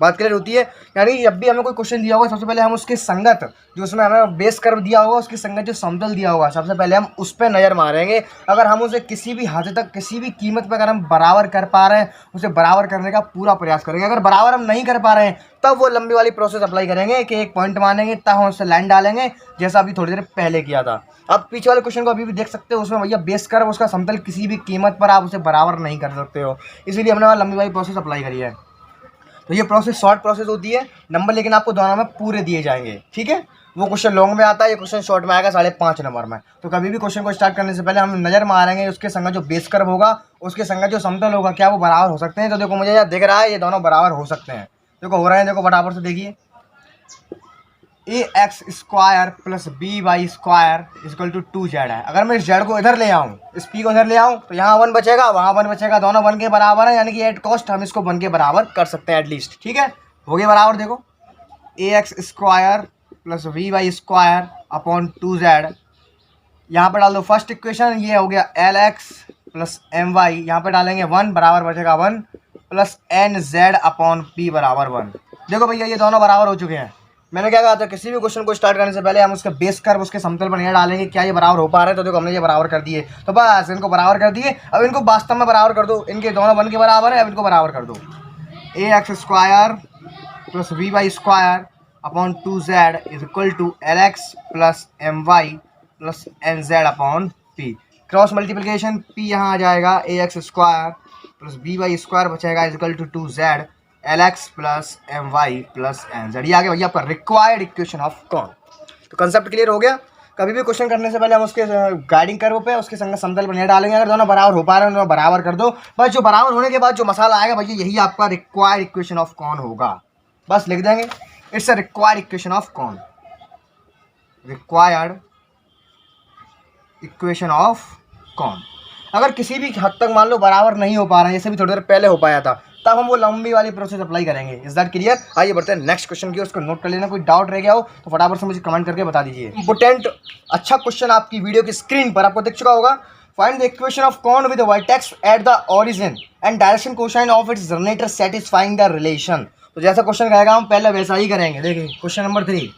[SPEAKER 1] बात क्लियर होती है? यानी जब भी हमें कोई क्वेश्चन दिया होगा, सबसे पहले हम उसके संगत, जो उसमें हमें बेस कर्व दिया होगा, उसके संगत जो समतल दिया होगा, सबसे पहले हम उस पर नज़र मारेंगे। अगर हम उसे किसी भी हद तक, किसी भी कीमत पर अगर हम बराबर कर पा रहे हैं, उसे बराबर करने का पूरा प्रयास करेंगे। अगर बराबर हम नहीं कर पा रहे हैं, तब वो लंबी वाली प्रोसेस अप्लाई करेंगे कि एक पॉइंट मानेंगे, तब हम उससे लाइन डालेंगे, जैसा अभी थोड़ी देर पहले किया था। अब पीछे वाले क्वेश्चन को अभी भी देख सकते हो, उसमें भैया बेस कर्व, उसका समतल किसी भी कीमत पर आप उसे बराबर नहीं कर सकते हो, इसीलिए हमने वहाँ लंबी वाली प्रोसेस अप्लाई करी है। तो ये प्रोसेस शॉर्ट प्रोसेस होती है, नंबर लेकिन आपको दोनों में पूरे दिए जाएंगे, ठीक है? वो क्वेश्चन लॉन्ग में आता है, ये क्वेश्चन शॉर्ट में आएगा 5.5 नंबर में। तो कभी भी क्वेश्चन को स्टार्ट करने से पहले हम नज़र मारेंगे उसके संगत जो बेस कर्व होगा, उसके संगत जो समतल होगा, क्या वो बराबर हो सकते हैं। तो देखो मुझे यहाँ दिख रहा है ये दोनों बराबर हो सकते हैं, देखो हो रहे हैं, देखो बराबर से देखिए, ax² + by² = 2z है। अगर मैं इस z को इधर ले आऊँ, इस p को इधर ले आऊँ, तो यहाँ 1 बचेगा, वहाँ 1 बचेगा, दोनों 1 के बराबर है, यानी कि एट कॉस्ट हम इसको 1 के बराबर कर सकते हैं एटलीस्ट, ठीक है? हो गया बराबर। देखो ax² + by² / 2z, यहाँ पर डाल दो फर्स्ट इक्वेशन, ये हो गया lx + my, यहाँ पर डालेंगे 1, बराबर बचेगा 1 + nz/p बराबर 1। देखो भैया ये दोनों बराबर हो चुके हैं। मैंने क्या कहा था, किसी भी क्वेश्चन को स्टार्ट करने से पहले हम उसका बेस कर्व उसके समतल पर नहीं डालेंगे, क्या ये बराबर हो पा रहा है। तो देखो हमने ये बराबर कर दिए, तो बस इनको बराबर कर दिए। अब इनको वास्तव में बराबर कर दो, इनके दोनों 1 के बराबर है, अब इनको बराबर कर दो। ax² + by² / 2z = lx + my + nz/p। Cross multiplication, p यहाँ आ जाएगा, ax² + by² बचेगा = 2z lx + my + nz। ये आ गया भैया आपका रिक्वायर्ड इक्वेशन ऑफ कॉन। तो कंसेप्ट क्लियर हो गया। कभी भी क्वेश्चन करने से पहले हम उसके गाइडिंग कर्व पे उसके संग समतल पर नहीं डालेंगे, अगर दोनों बराबर हो पा रहे हैं दोनों बराबर कर दो। बस जो बराबर होने के बाद जो मसाला आएगा भैया, यही आपका रिक्वायर्ड इक्वेशन ऑफ कॉन होगा। बस लिख देंगे, it's a required equation of cone, required equation of cone. अगर किसी भी हद तक मान लो बराबर नहीं हो पा रहे हैं, जैसे भी थोड़ी देर पहले हो पाया था, तब हम वो लंबी वाली प्रोसेस अप्लाई करेंगे। Is that clear? आइए बढ़ते हैं नेक्स्ट क्वेश्चन की, उसको नोट कर लेना। कोई डाउट रह गया हो तो फटाफट से मुझे कमेंट करके बता दीजिए। इंपोर्टेंट अच्छा क्वेश्चन आपकी वीडियो की स्क्रीन पर आपको दिख चुका होगा। Find the equation of cone with vertex at the origin and direction cosine of its generator satisfying the relation. तो जैसा क्वेश्चन कहेगा हम पहले वैसा ही करेंगे। देखिए क्वेश्चन नंबर 3,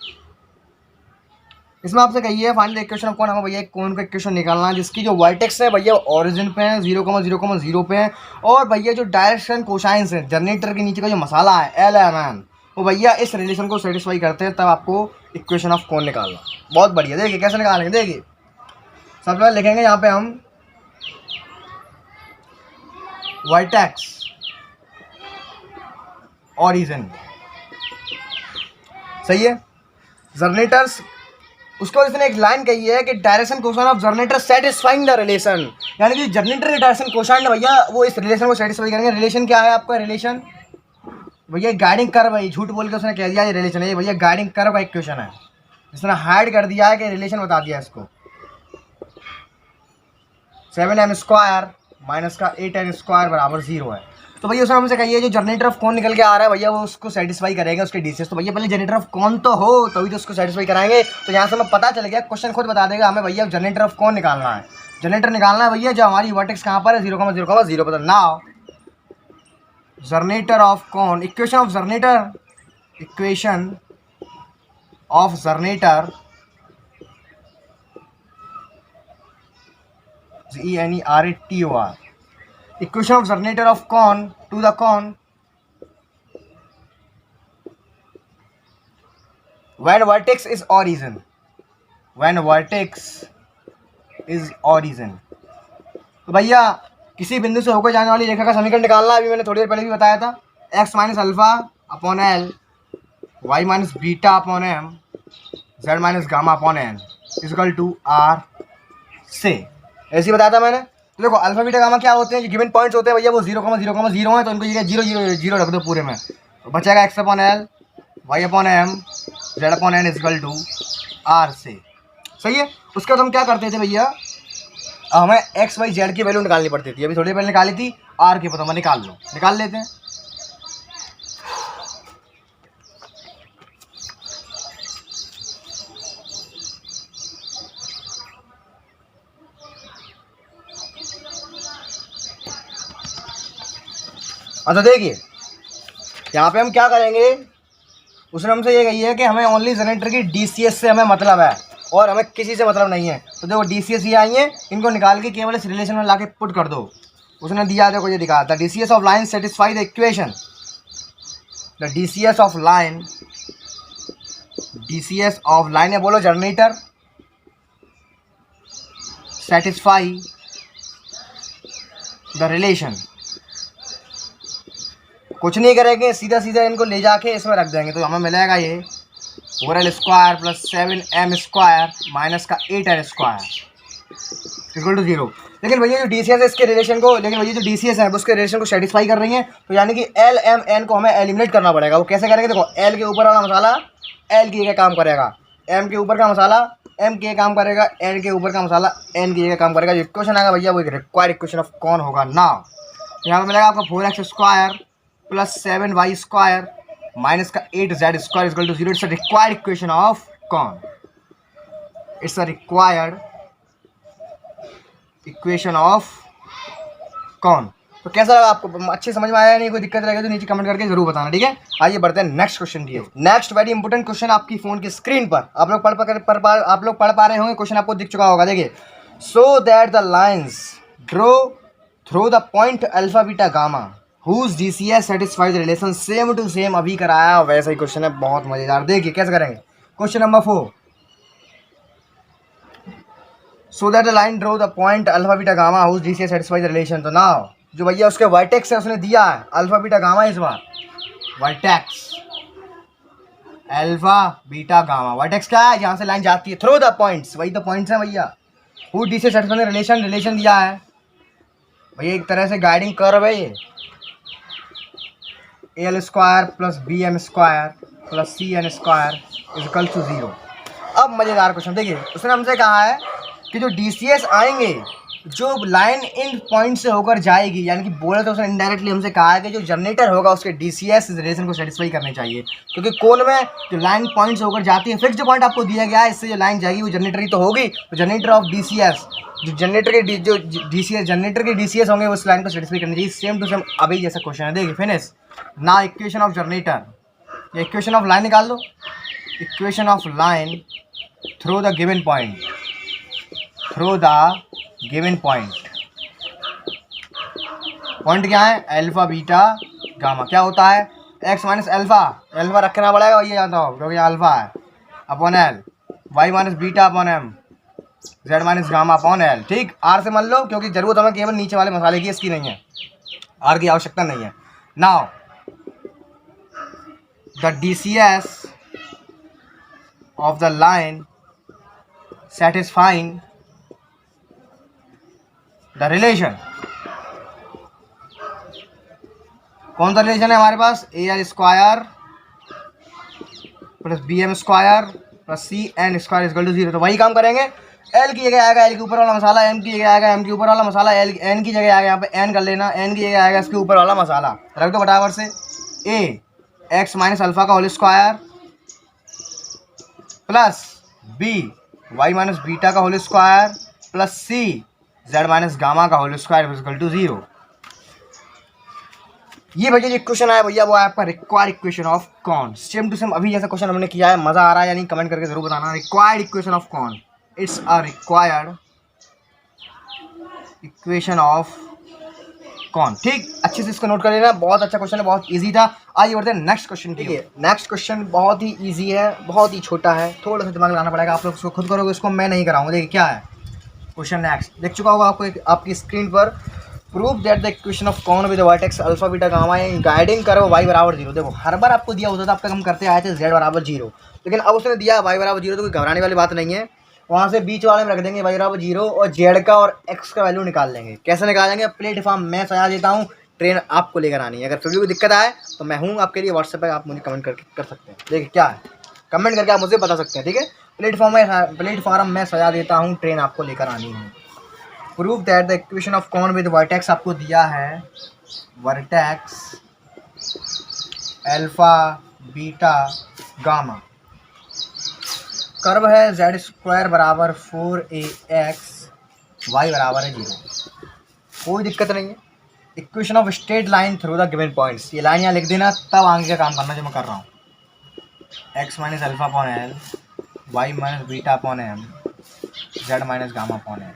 [SPEAKER 1] इसमें आपसे कहिए find the equation of cone. हमें भैया कौन का इक्वेशन निकालना है जिसकी जो वर्टेक्स है भैया ओरिजिन पे है, 0,0,0 पे है, और भैया जो डायरेक्शन कोसाइंस है जनरेटर के नीचे का जो मसाला है LMN, वो भैया इस रिलेशन को सेटिस्फाई करते हैं, तब आपको इक्वेशन ऑफ कॉन निकालना। बहुत बढ़िया, देखिए कैसे निकालेंगे। देखिए सबसे पहले लिखेंगे यहाँ पे हम वर्टेक्स ओरिजिन, सही है। जनरेटर्स, उसके बाद इसने एक लाइन कही है कि direction cosine of generator satisfying the relation, यानी कि जनरेटर के डायरेक्शन कोसाइन है भैया वो इस रिलेशन को सेटिस्फाई करेंगे। रिलेशन क्या है आपका? रिलेशन भैया गाइडिंग कर्व है, झूठ बोल के उसने कह दिया ये रिलेशन है, ये भैया गाइडिंग कर्व का इक्वेशन है, इसने हाइड कर दिया है कि रिलेशन बता दिया इसको। 7m² माइनस का 8n² बराबर 0 है। तो भैया उसने हमसे कही है जो जनरेटर ऑफ कौन निकल के आ रहा है भैया वो उसको सेटिस्फाई करेगा उसके डीसीएस। तो भैया पहले जनरेटर ऑफ कौन तो हो तभी तो उसको सेटिस्फाई कराएंगे। तो यहाँ से हमें पता चल गया, क्वेश्चन खुद बता देगा हमें भैया जनरेटर ऑफ कौन निकालना है। जनरेटर निकालना है भैया जो हमारी वर्टेक्स कहाँ पर है, 0,0,0 पर। नाउ जरनेटर ऑफ कौन, equation of generator, equation of generator GENERATOR, equation of generator of कौन टू द कौन when vertex is origin, when vertex is origin। तो भैया किसी बिंदु से होकर जाने वाली रेखा का समीकरण निकालना, अभी मैंने थोड़ी देर पहले भी बताया था, x minus alpha upon l, y minus beta upon m, z minus gamma upon n equal to r से, ऐसे ही बताया था मैंने। तो देखो अल्फा बीटा गामा क्या होते हैं, जो गिवन पॉइंट्स होते हैं भैया वो 0,0,0 है, तो उनको ये 0,0,0 रख दो पूरे में, तो बचेगा x upon l, y upon m, z upon n equal to r से। सही है। उसके बाद हम क्या करते थे भैया, हमें एक्स वाई जेड की वैल्यू निकालनी पड़ती थी, अभी थोड़ी देर पहले निकाली थी, आर की पता मैं निकाल लो, निकाल लेते हैं। अच्छा देखिए यहाँ पे हम क्या करेंगे, उसने हमसे ये कही है कि हमें ओनली जनरेटर की DCS से हमें मतलब है और हमें किसी से मतलब नहीं है। तो देखो DCS ये आई है, इनको निकाल के केवल इस रिलेशन में लाके पुट कर दो। उसने दिया, देखो ये दिखा था, DCS of line satisfy the equation, the DCS of line, DCS of line है बोलो जनरेटर, सेटिस्फाई द रिलेशन। कुछ नहीं करेंगे, सीधा सीधा इनको ले जाके इसमें रख देंगे, तो हमें मिलेगा ये 4l square plus 7m square minus का 8l स्क्वायर इक्वल टू 0। लेकिन भैया जो DCS है इसके रिलेशन को, लेकिन भैया जो DCS है उसके रिलेशन को सेटिस्फाई कर रही है, तो यानी कि L M N को हमें एलिमिनेट करना पड़ेगा। वो कैसे करेंगे, देखो L के ऊपर वाला मसाला L की जगह काम करेगा, M के ऊपर का मसाला M की जगह काम करेगा, N के ऊपर का मसाला N की जगह काम करेगा। जो इक्वेशन आएगा भैया वो रिक्वायर्ड इक्वेशन ऑफ कौन होगा ना, यहाँ पर मिलेगा आपका 4x square plus 7y square minus का 8z square equal to 0। It's a required equation of cone, it's a required equation of cone. तो कैसा लगा आपको, अच्छे समझ में आया नहीं, कोई दिक्कत रहेगी तो नीचे कमेंट करके जरूर बताना, ठीक है। आइए बढ़ते हैं नेक्स्ट क्वेश्चन की। नेक्स्ट वेरी इंपॉर्टेंट क्वेश्चन आपकी फोन की स्क्रीन पर आप लोग पढ़ पा रहे होंगे, क्वेश्चन आपको दिख चुका होगा। देखिए, so that the lines draw through the point alpha beta gamma whose DCS satisfies the relation same to same, अभी कराया वैसा ही क्वेश्चन है, बहुत मजेदार। देखिए कैसे करेंगे, question number 4, so that the line draw the point alpha beta gamma whose DCS satisfies the relation। तो नाउ जो भैया उसके वर्टेक्स है उसने दिया है अल्फा बीटा गामा, इस बार vertex alpha beta gamma, vertex क्या है, जहाँ से लाइन जाती है थ्रू द पॉइंट्स, वही तो पॉइंट्स है भैया। whose DCS satisfies the relation, relation दिया है भैया, एक तरह से गाइडिंग कर्व है ये, l square plus b m square plus c n square equal to 0। अब मज़ेदार क्वेश्चन देखिए, उसने हमसे कहा है कि जो DCS आएंगे, जो लाइन इन पॉइंट से होकर जाएगी, यानी कि बोले तो उसने इनडायरेक्टली हमसे कहा है कि जो जनरेटर होगा उसके DCS रिलेशन को सेटिस्फाई करनी चाहिए, क्योंकि कोन में जो लाइन पॉइंट से होकर जाती है, फिक्स जो पॉइंट आपको दिया गया है, इससे जो लाइन जाएगी वो जनरेटर ही तो होगी। तो जनरेटर ऑफ DCS, जो जनरेटर के DCS होंगे उस लाइन को सेटिस्फाई करनी चाहिए, सेम टू सेम अभी जैसा क्वेश्चन है। देखिए फिनिश ना, इक्वेशन ऑफ जनरेटर, या इक्वेशन ऑफ लाइन निकाल लो, equation of line through the given point, through the given point, point क्या है, अल्फा बीटा गामा। क्या होता है, एक्स माइनस अल्फा, अल्फा रखना पड़ेगा ये जानता हो क्योंकि अल्फा है, upon l, y minus beta upon M, Z minus gamma upon L. ठीक, आर से मान लो क्योंकि जरूरत हमें केवल नीचे वाले मसाले की, इसकी नहीं है, आर की आवश्यकता नहीं है। Now the DCS of the line satisfying the relation, कौन सा रिलेशन है हमारे पास, AL square plus BM square plus CN square equal to 0। तो वही काम करेंगे, L की जगह आएगा L के ऊपर वाला मसाला, M की जगह आएगा M के ऊपर वाला मसाला, N की जगह आएगा, यहाँ पे N कर लेना, N की जगह आएगा इसके ऊपर वाला मसाला, रख दो बराबर से। A एक्स माइनस अल्फा का whole square plus b y minus beta का whole square plus c z minus gamma का होल स्क्वायर इक्वल टू 0। ये भैया जो क्वेश्चन आया भैया वो है आपका required equation of cone. Same to same अभी जैसा क्वेश्चन हमने किया है, मजा आ रहा है या नहीं कमेंट करके जरूर बताना। Required equation of cone, it's a required equation of cone. ठीक, अच्छे से इसको नोट कर लेना, बहुत अच्छा क्वेश्चन है, बहुत इजी था। आइए बढ़ते हैं नेक्स्ट क्वेश्चन की। नेक्स्ट क्वेश्चन बहुत ही इजी है, बहुत ही छोटा है, थोड़ा सा दिमाग लाना पड़ेगा, आप लोग इसको खुद करोगे, इसको मैं नहीं कराऊंगा। देखिए क्या है क्वेश्चन। नेक्स्ट देख चुका होगा आपको आपकी स्क्रीन पर। Prove that the equation of cone with vertex alpha beta gamma guiding करो y बराबर 0। देखो हर बार आपको दिया होता था, अब तक हम करते आए थे z बराबर 0, लेकिन अब उसने दिया y बराबर 0 तो कोई घबराने वाली बात नहीं है। वहाँ से बीच वाले में रख देंगे y बराबर 0 और z का और x का वैल्यू निकाल लेंगे। कैसे निकालेंगे? प्लेटफॉर्म मैं सजा देता हूँ, ट्रेन आपको लेकर आनी है। अगर फिर भी कोई दिक्कत आए तो मैं हूँ आपके लिए, व्हाट्सएप पर आप मुझे कमेंट करके कर सकते हैं। देखिए क्या है, कमेंट करके आप मुझे बता सकते हैं। ठीक है, प्लेटफॉर्म मैं सजा देता हूँ, ट्रेन आपको लेकर आनी है। Prove that the equation of cone with vertex आपको दिया है, vertex alpha beta gamma, curve है जेड स्क्वायर बराबर 4ax, वाई बराबर है 0। कोई दिक्कत नहीं है। Equation of straight line through the given points, ये लाइन यहाँ लिख देना, तब आगे का काम करना जो मैं कर रहा हूँ। x minus alpha upon l, y minus beta upon M, Z minus gamma upon l.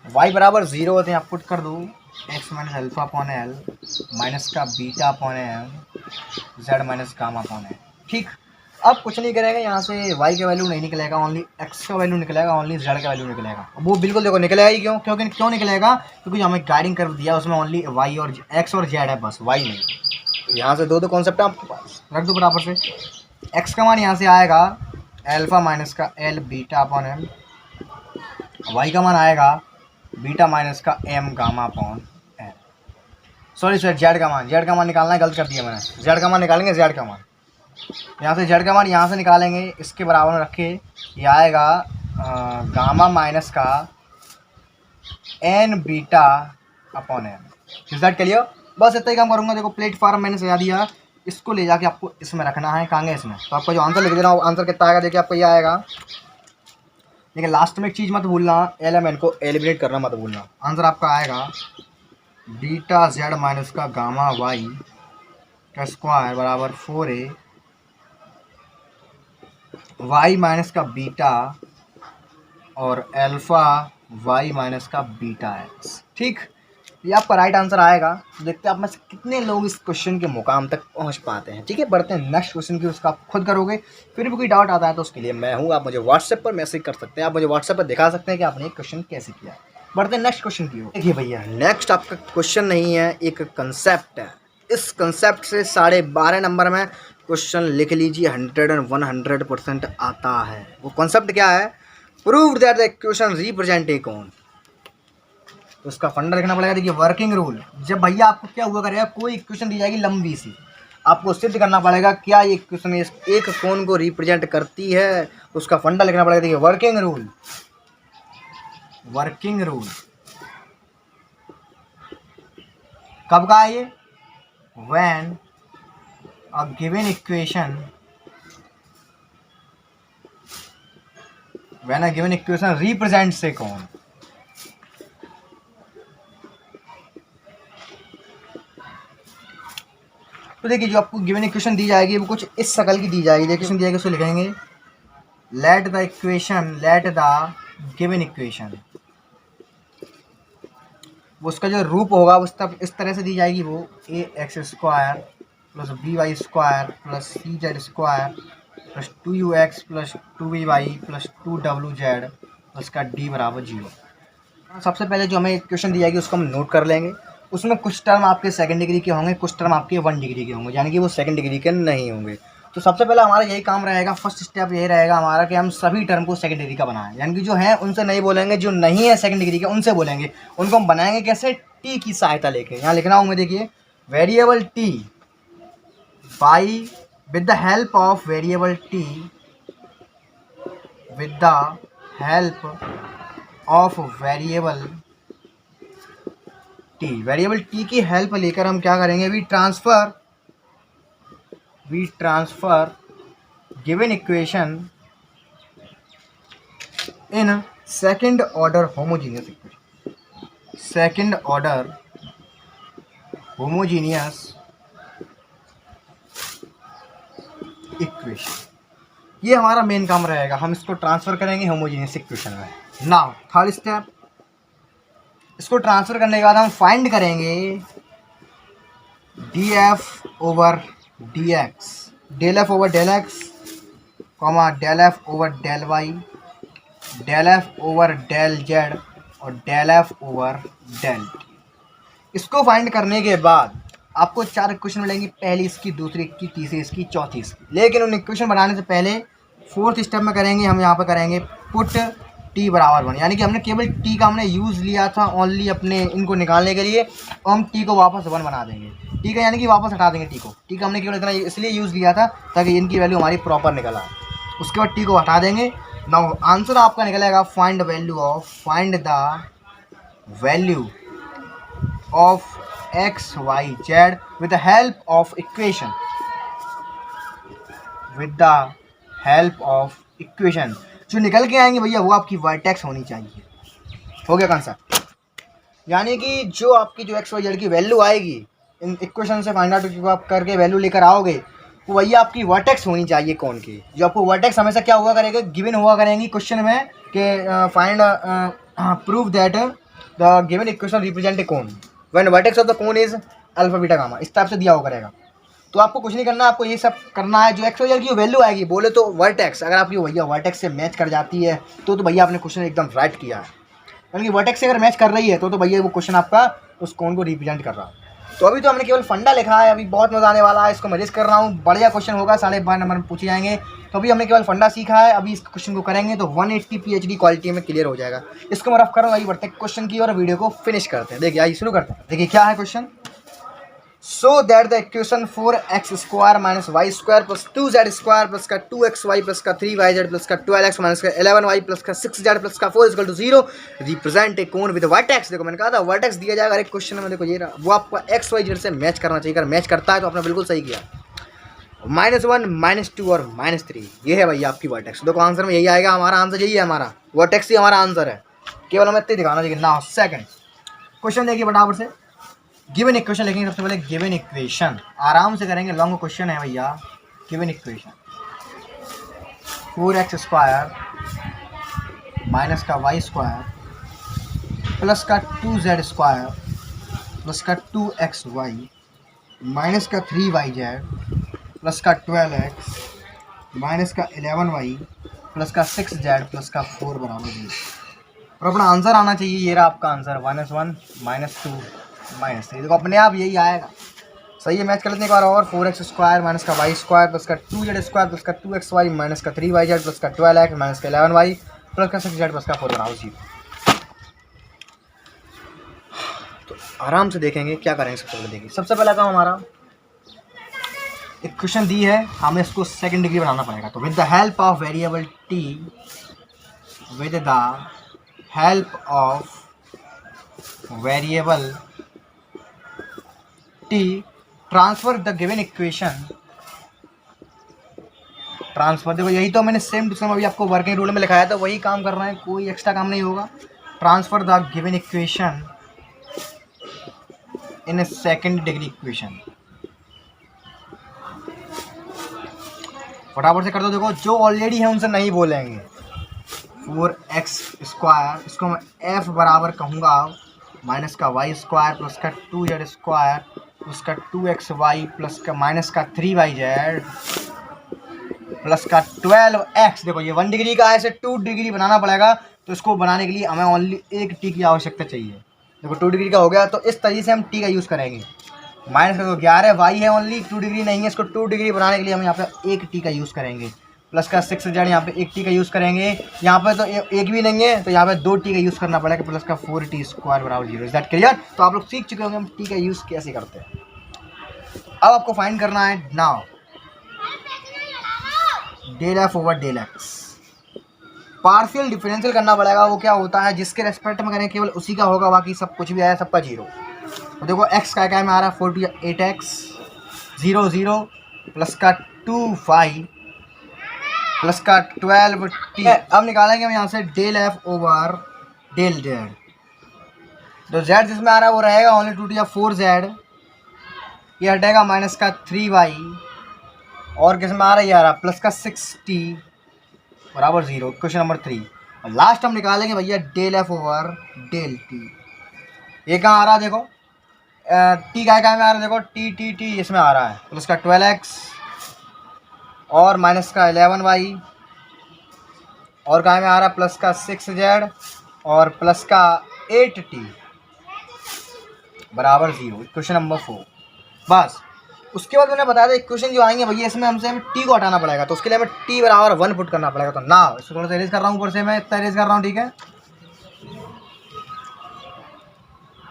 [SPEAKER 1] y बराबर 0 होते हैं, आप पुट कर दो x minus alpha upon L minus का beta upon M, Z minus gamma upon L. ठीक, अब कुछ नहीं करेगा, यहाँ से y का वैल्यू नहीं निकलेगा, ओनली x का वैल्यू निकलेगा, ओनली z का वैल्यू निकलेगा। वो बिल्कुल देखो निकलेगा ही, क्यों निकलेगा? क्योंकि हमें गाइडिंग कर दिया उसमें ओनली y और x और z है, बस y नहीं। यहाँ से दो कॉन्सेप्ट है आपके पास, रख दो बराबर से। x का मान यहाँ से आएगा अल्फा माइनस का l beta upon m, y का मान आएगा बीटा माइनस का M gamma upon l. Sorry sir, z का मान निकालना है, गलत कर दिया मैंने। जेड का मान निकालेंगे, जेड का मान यहाँ से, जेड का मान यहाँ से निकालेंगे, इसके बराबर में रखे, ये आएगा गामा माइनस का n beta upon m. Decide कर लिया, बस इतना ही काम करूँगा। देखो प्लेटफॉर्म मैंने सजा दिया, इसको ले जाके आपको इसमें रखना है, कहाँ इसमें। तो आपका जो आंसर लिख देना, आंसर कितना आएगा देखिए आपको, ये आएगा। लेकिन लास्ट में एक चीज़ मत भूलना, एलिमेंट को एलिमिनेट करना मत भूलना। आंसर आपका आएगा बीटा जेड माइनस का गामा वाई का स्क्वायर बराबर 4a वाई माइनस का बीटा और अल्फा वाई माइनस का बीटा एक्स। ठीक, ये आपका राइट आंसर आएगा। तो देखते हैं आप में से कितने लोग इस क्वेश्चन के मुकाम तक पहुंच पाते हैं। ठीक है, बढ़ते हैं नेक्स्ट क्वेश्चन की, उसका आप खुद करोगे। फिर भी कोई डाउट आता है तो उसके लिए मैं हूँ, आप मुझे व्हाट्सएप पर मैसेज कर सकते हैं, आप मुझे व्हाट्सएप पर दिखा सकते हैं कि आपने एक क्वेश्चन कैसे किया। बढ़ते हैं नेक्स्ट क्वेश्चन की ओर। देखिए भैया, नेक्स्ट आपका क्वेश्चन नहीं है, एक कंसेप्ट है। इस कंसेप्ट से 12.5 नंबर में क्वेश्चन लिख लीजिए, 101% आता है। वो कंसेप्ट क्या है? Prove that the equation represent a कौन। तो उसका फंडा लिखना पड़ेगा। देखिए वर्किंग रूल, जब भैया आपको क्या हुआ करेगा, कोई इक्वेशन दी जाएगी लंबी सी, आपको सिद्ध करना पड़ेगा क्या ये इक्वेशन एक कोण को रिप्रेजेंट करती है, तो उसका फंडा लिखना पड़ेगा। देखिए वर्किंग रूल कब का है ये? When a given equation represents a cone. तो देखिए जो आपको गिवन इक्वेशन दी जाएगी वो कुछ इस शक्ल की दी जाएगी। देखिए दी जाएगी, उसको लिखेंगे लेट द गिवन इक्वेशन, उसका जो रूप होगा वो इस तरह से दी जाएगी। वो ax² plus by² plus cz² plus 2ux plus 2vy plus 2wz plus का d बराबर 0। सबसे पहले जो हमें इक्वेशन दी जाएगी उसको हम नोट कर लेंगे। उसमें कुछ टर्म आपके सेकंड डिग्री के होंगे, कुछ टर्म आपके 1 डिग्री के होंगे, यानी कि वो सेकंड डिग्री के नहीं होंगे। तो सबसे पहले हमारा यही काम रहेगा, फर्स्ट स्टेप यही रहेगा हमारा कि हम सभी टर्म को सेकंड डिग्री का बनाएं। यानी कि जो है उनसे नहीं बोलेंगे, जो नहीं है सेकंड डिग्री के उनसे बोलेंगे। उनको हम बनाएंगे कैसे? टी की सहायता लेके। यहाँ लिखना हूँ मैं, देखिए variable t by with the help of variable t variable t की हेल्प लेकर हम क्या करेंगे? We transfer given equation in second order homogeneous equation. ये हमारा मेन काम रहेगा, हम इसको ट्रांसफ़र करेंगे होमोजीनियस इक्वेशन में। नाउ थर्ड स्टेप, इसको ट्रांसफ़र करने के बाद हम फाइंड करेंगे d f over d x, del F over del x, comma del F over del y, del F over del z और del F over del t. इसको find करने के बाद आपको 4 इक्वेशन मिलेंगी, पहली इसकी, दूसरी इसकी, तीसरी इसकी, चौथी इसकी। लेकिन उन इक्वेशन बनाने से पहले फोर्थ स्टेप में करेंगे हम यहाँ पर करेंगे पुट टी बराबर 1, यानी कि हमने केवल टी का हमने यूज़ लिया था ओनली अपने इनको निकालने के लिए, और हम टी को वापस 1 बना देंगे। टी का यानी कि वापस हटा देंगे टी को। टी का हमने केवल इतना इसलिए यूज़ लिया था ताकि इनकी वैल्यू हमारी प्रॉपर निकल आए। उसके बाद टी को हटा देंगे। नाउ आंसर आपका निकलेगा find the value of x y z with the help of equation. जो निकल के आएंगे भैया वो आपकी वर्टेक्स होनी चाहिए। हो गया कंसेप्ट, यानी कि जो आपकी जो एक्स वाई जेड की वैल्यू आएगी इन इक्वेशन से फाइंड आउट आप करके वैल्यू लेकर आओगे, वो भैया आपकी वर्टेक्स होनी चाहिए कौन की। जो आपको वर्टेक्स हमेशा क्या हुआ करेगा, गिवन हुआ करेंगी क्वेश्चन में कि find prove that the given equation represent a cone when vertex of the cone is alpha beta gamma, इस टाइप से दिया हुआ करेगा। तो आपको कुछ नहीं करना, आपको ये सब करना है। जो एक्स वाई जेड की वैल्यू आएगी बोले तो वर्टेक्स, अगर आपकी भैया वर्टेक्स से मैच कर जाती है तो भैया आपने क्वेश्चन एकदम राइट किया है। यानी कि वर्टेक्स से अगर मैच कर रही है तो भैया वो क्वेश्चन आपका उस कोन को रिप्रेजेंट कर रहा है। तो अभी तो हमने केवल फंडा लिखा है, अभी बहुत मज़ा आने वाला है, इसको मैं रिस्क कर रहा हूँ। बढ़िया क्वेश्चन होगा, 12.5 नंबर में पूछे जाएंगे। तो अभी हमने केवल फंडा सीखा है, अभी इस क्वेश्चन को करेंगे तो 180 PhD क्वालिटी में क्लियर हो जाएगा। इसको मैं रफ करूँगा, ये बढ़ते क्वेश्चन की और वीडियो को फिनिश करते हैं। देखिए आइए शुरू करते हैं। देखिए क्या है question. So that the equation 4x square minus y square plus 2z square plus का 2xy प्लस का 3yz प्लस का 12x माइनस का 11y प्लस का 6z प्लस का 4 equal to 0 represent a cone with vertex. देखो मैंने कहा था वर्टेक्स दिया जाएगा हर एक क्वेश्चन में। देखो ये रहा, वो आपका एक्स वाई जेड से मैच करना चाहिए। अगर मैच करता है तो आपने बिल्कुल सही किया। -1 -2 और -3 ये है भैया आपकी वर्टेक्स। देखो आंसर में यही आएगा, हमारा आंसर यही है, हमारा वर्टेक्स ही हमारा आंसर है। केवल हमें इतना दिखाना चाहिए। नाउ सेकंड क्वेश्चन देखिए फटाफट से। गिवन इक्वेशन लिखेंगे सबसे पहले, गिवन इक्वेशन आराम से करेंगे, लॉन्ग क्वेश्चन है भैया। Given equation 4x square minus का वाई स्क्वायर प्लस का 2z स्क्वायर प्लस का 2xy माइनस का 3yz प्लस का 12x माइनस का 11y प्लस का 6z प्लस का 4 बराबर 0। और अपना आंसर आना चाहिए, ये रहा आपका आंसर -1 -2 -3। देखो अपने आप यही आएगा। सही है, मैच कर लेते हैं एक बार और। 4x स्क्वायर माइनस का वाई स्क्वायर प्लस का 2z स्क्वायर प्लस का 2xy माइनस का 3yz प्लस का 12x माइनस का 11y प्लस का 6z प्लस का 4 बराबर 0। तो आराम से देखेंगे क्या करेंगे। सबसे पहले देखिए, सबसे पहला काम हमारा इक्वेशन दी है, हमें इसको सेकंड डिग्री बनाना पड़ेगा। तो with the help of variable t, with the help of variable t transfer the given equation. Transfer देखो यही तो मैंने सेम टू सेम अभी आपको वर्किंग रूल में लिखाया था, वही काम कर रहे हैं, कोई एक्स्ट्रा काम नहीं होगा। Transfer the given equation in A second degree equation. फटाफट से कर दो। देखो जो ऑलरेडी है उनसे नहीं बोलेंगे। 4x स्क्वायर, इसको मैं f बराबर कहूँगा माइनस का वाई स्क्वायर प्लस का 2z स्क्वायर प्लस का 2xy प्लस का माइनस का 3yz प्लस का 12x। देखो ये 1 डिग्री का है, इसे 2 डिग्री बनाना पड़ेगा। तो इसको बनाने के लिए हमें ओनली 1 t की आवश्यकता चाहिए। देखो 2 डिग्री का हो गया, तो इस तरीके से हम t का यूज़ करेंगे। माइनस का तो 11 y है ओनली, 2 डिग्री नहीं है। इसको 2 डिग्री बनाने के लिए हम यहाँ पे 1 t का यूज़ करेंगे। प्लस का 6z यहाँ पे 1 t का यूज़ करेंगे। यहाँ पे तो एक भी नहीं है, तो यहाँ पे 2 t का यूज़ करना पड़ेगा। प्लस का 4t स्क्वायर बराबर 0। Is that clear? तो आप लोग सीख चुके होंगे हम t का यूज़ कैसे करते हैं। अब आपको फाइंड करना है now del F over del x. Partial differential करना पड़ेगा। वो क्या होता है, जिसके रेस्पेक्ट में करें केवल उसी का होगा, बाकी सब कुछ भी आया सबका 0। तो देखो x का क्या में आ रहा है 48x 0 0 प्लस का 2y प्लस का 12t। अब निकालेंगे हम यहाँ से del F over del z. तो z जिसमें आ रहा है वो रहेगा ओनली 2t या 4z, ये हटेगा माइनस का 3y और किस में आ रहा है यार प्लस का 6t बराबर 0, क्वेश्चन नंबर 3। और लास्ट हम निकालेंगे भैया del F over del t. ये कहाँ आ रहा है देखो, टी का में आ रहा है देखो, टी टी टी इसमें आ रहा है प्लस का 12x और माइनस का 11y, और कहाँ में आ रहा है प्लस का 6z और प्लस का 8t बराबर 0, क्वेश्चन नंबर 4। बस उसके बाद मैंने बताया था इक्वेशन जो आएंगे भैया इसमें हमें टी को हटाना पड़ेगा, तो उसके लिए हमें टी बराबर 1 पुट करना पड़ेगा। तो ना इसको थोड़ा सा इरेज कर रहा हूँ, ऊपर से मैं इतना इरेज कर रहा हूँ, ठीक है।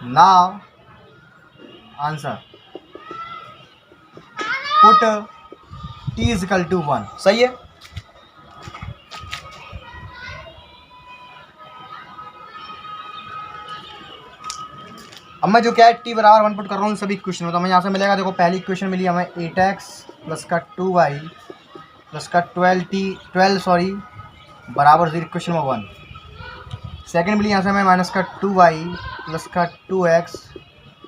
[SPEAKER 1] Now answer put t is equal to 1, सही है। अब मैं जो क्या है टी बराबर 1 पुट कर रहा हूँ सभी इक्वेशन में, तो हमें यहाँ से मिलेगा देखो, पहली इक्वेशन मिली हमें 8x प्लस का 2y प्लस का 12 बराबर 0, इक्वेशन नंबर 1। सेकंड मिली यहाँ से हमें माइनस का 2y प्लस का 2x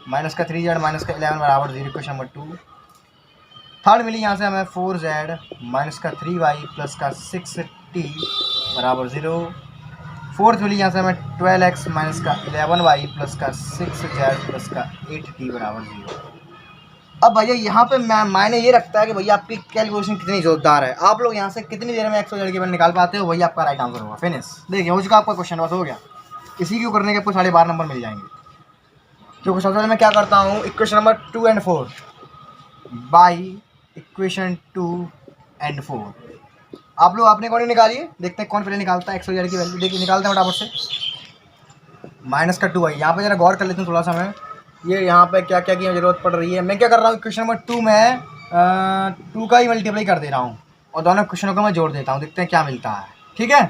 [SPEAKER 1] माइनस का 3z माइनस का 11 बराबर 0, इक्वेशन नंबर 2। थर्ड मिली यहाँ से हमें 4z माइनस का 3y प्लस का 6t बराबर 0। फोर्थ मिली यहाँ से हमें 12x माइनस का 11y प्लस का 6z प्लस का 8t बराबर 0। अब भैया यहाँ पे मायने ये रखता है कि भैया आपकी कैलकुलेशन कितनी जोरदार है, आप लोग यहाँ से कितनी देर में एक्स वाई जेड की वैल्यू निकाल पाते हो, वही आपका राइट आंसर होगा। फिनिश, देखिए हो चुका आपका क्वेश्चन, बस हो गया। इसी को करने के आपको 12.5 नंबर मिल जाएंगे। तो सबसे पहले मैं क्या करता हूँ, इक्वेशन नंबर 2 और 4 बाई इक्वेशन 2 और 4 आप लोग अपने अकॉर्डिंग निकालिए, देखते हैं कौन पहले निकालता है एक्स वाई जेड की वैल्यू। देखिए निकालते हैं फटाफट से। माइनस का 2 है, यहाँ पे जरा गौर कर लेते हैं थोड़ा सा। मैं ये यहाँ पे क्या क्या की जरूरत पड़ रही है, मैं क्या कर रहा हूँ इक्वेशन नंबर 2 में 2 का ही मल्टीप्लाई कर दे रहा हूँ और दोनों क्वेश्चनों को मैं जोड़ देता हूँ, देखते हैं क्या मिलता है, ठीक है।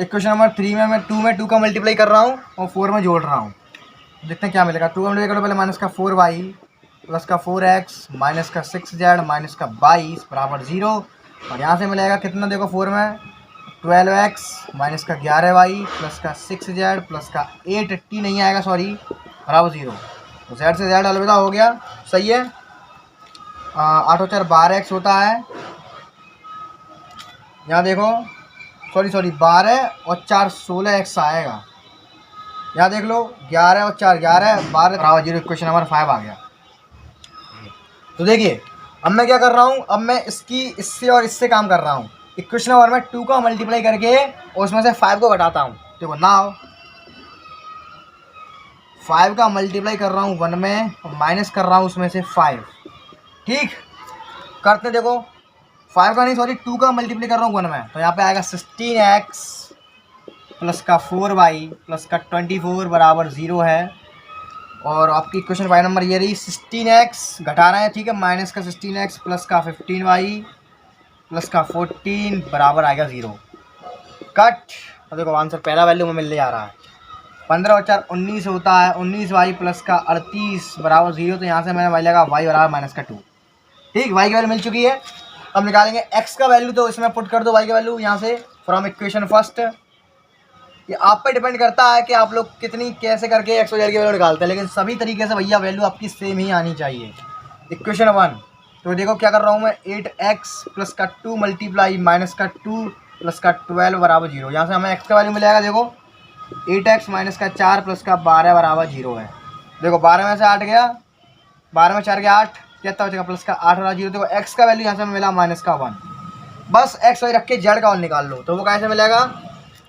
[SPEAKER 1] इक्वेशन नंबर 3 में मैं 2 का मल्टीप्लाई कर रहा हूँ और 4 में जोड़ रहा हूँ, देखते हैं क्या मिलेगा। 2 का मल्टीप्लाई करो पहले, माइनस का 4y प्लस का 4x माइनस का 6z माइनस का 22 बराबर 0। और यहाँ से मिलेगा कितना देखो, 4 में 12x माइनस का 11y प्लस का 6z प्लस का 8t नहीं आएगा सॉरी बराबर 0। तो z से z अलविदा हो गया, सही है। 8 और 4 12x होता है, यहाँ देखो सॉरी 12 और 4 16x आएगा, यहाँ देख लो 11 और 4 11 12 बराबर 0, इक्वेशन नंबर 5 आ गया। तो देखिए अब मैं क्या कर रहा हूँ, अब मैं इससे और इससे काम कर रहा हूँ। इक्वेशन नंबर में 2 का मल्टीप्लाई करके और उसमें से 5 को घटाता हूँ। देखो नाउ 5 का मल्टीप्लाई कर रहा हूँ 1 में और माइनस कर रहा हूँ उसमें से 5, ठीक करते देखो। 5 का नहीं सॉरी 2 का मल्टीप्लाई कर रहा हूँ 1 में, तो यहाँ पे आएगा 16x प्लस का 4y प्लस का 24 बराबर 0 है। और आपकी क्वेश्चन 5 नंबर ये रही, 16x घटा रहे हैं, ठीक है, माइनस का 16x प्लस का 15y प्लस का 14 बराबर आएगा 0, कट। और देखो आंसर पहला वैल्यू में मिलने जा रहा है, 15 और 4 19 होता है, 19y प्लस का 38 बराबर 0। तो यहाँ से मैंने मिलेगा y बराबर माइनस का 2, ठीक, y की वैल्यू मिल चुकी है। अब निकालेंगे x का वैल्यू, तो इसमें पुट कर दो y की वैल्यू यहाँ से फ्रॉम इक्वेशन फर्स्ट। ये आप पे डिपेंड करता है कि आप लोग कितनी कैसे करके एक्स वाई जेड की वैल्यू निकालते हैं, लेकिन सभी तरीके से भैया वैल्यू आपकी सेम ही आनी चाहिए। इक्वेशन 1 तो देखो क्या कर रहा हूँ मैं, 8x प्लस का 2 मल्टीप्लाई माइनस का 2 प्लस का 12 बराबर 0। यहाँ से हमें x का वैल्यू मिलेगा देखो 8x माइनस का 4 प्लस का 12 बराबर 0 है। देखो 12 में से 8 गया, 12 में 4 गया 8, कितना बचेगा प्लस का 8 बराबर 0। देखो x का वैल्यू यहाँ से मिला माइनस का 1। बस x वाई रख के जेड का वैल्यू निकाल लो, तो वो कैसे मिलेगा,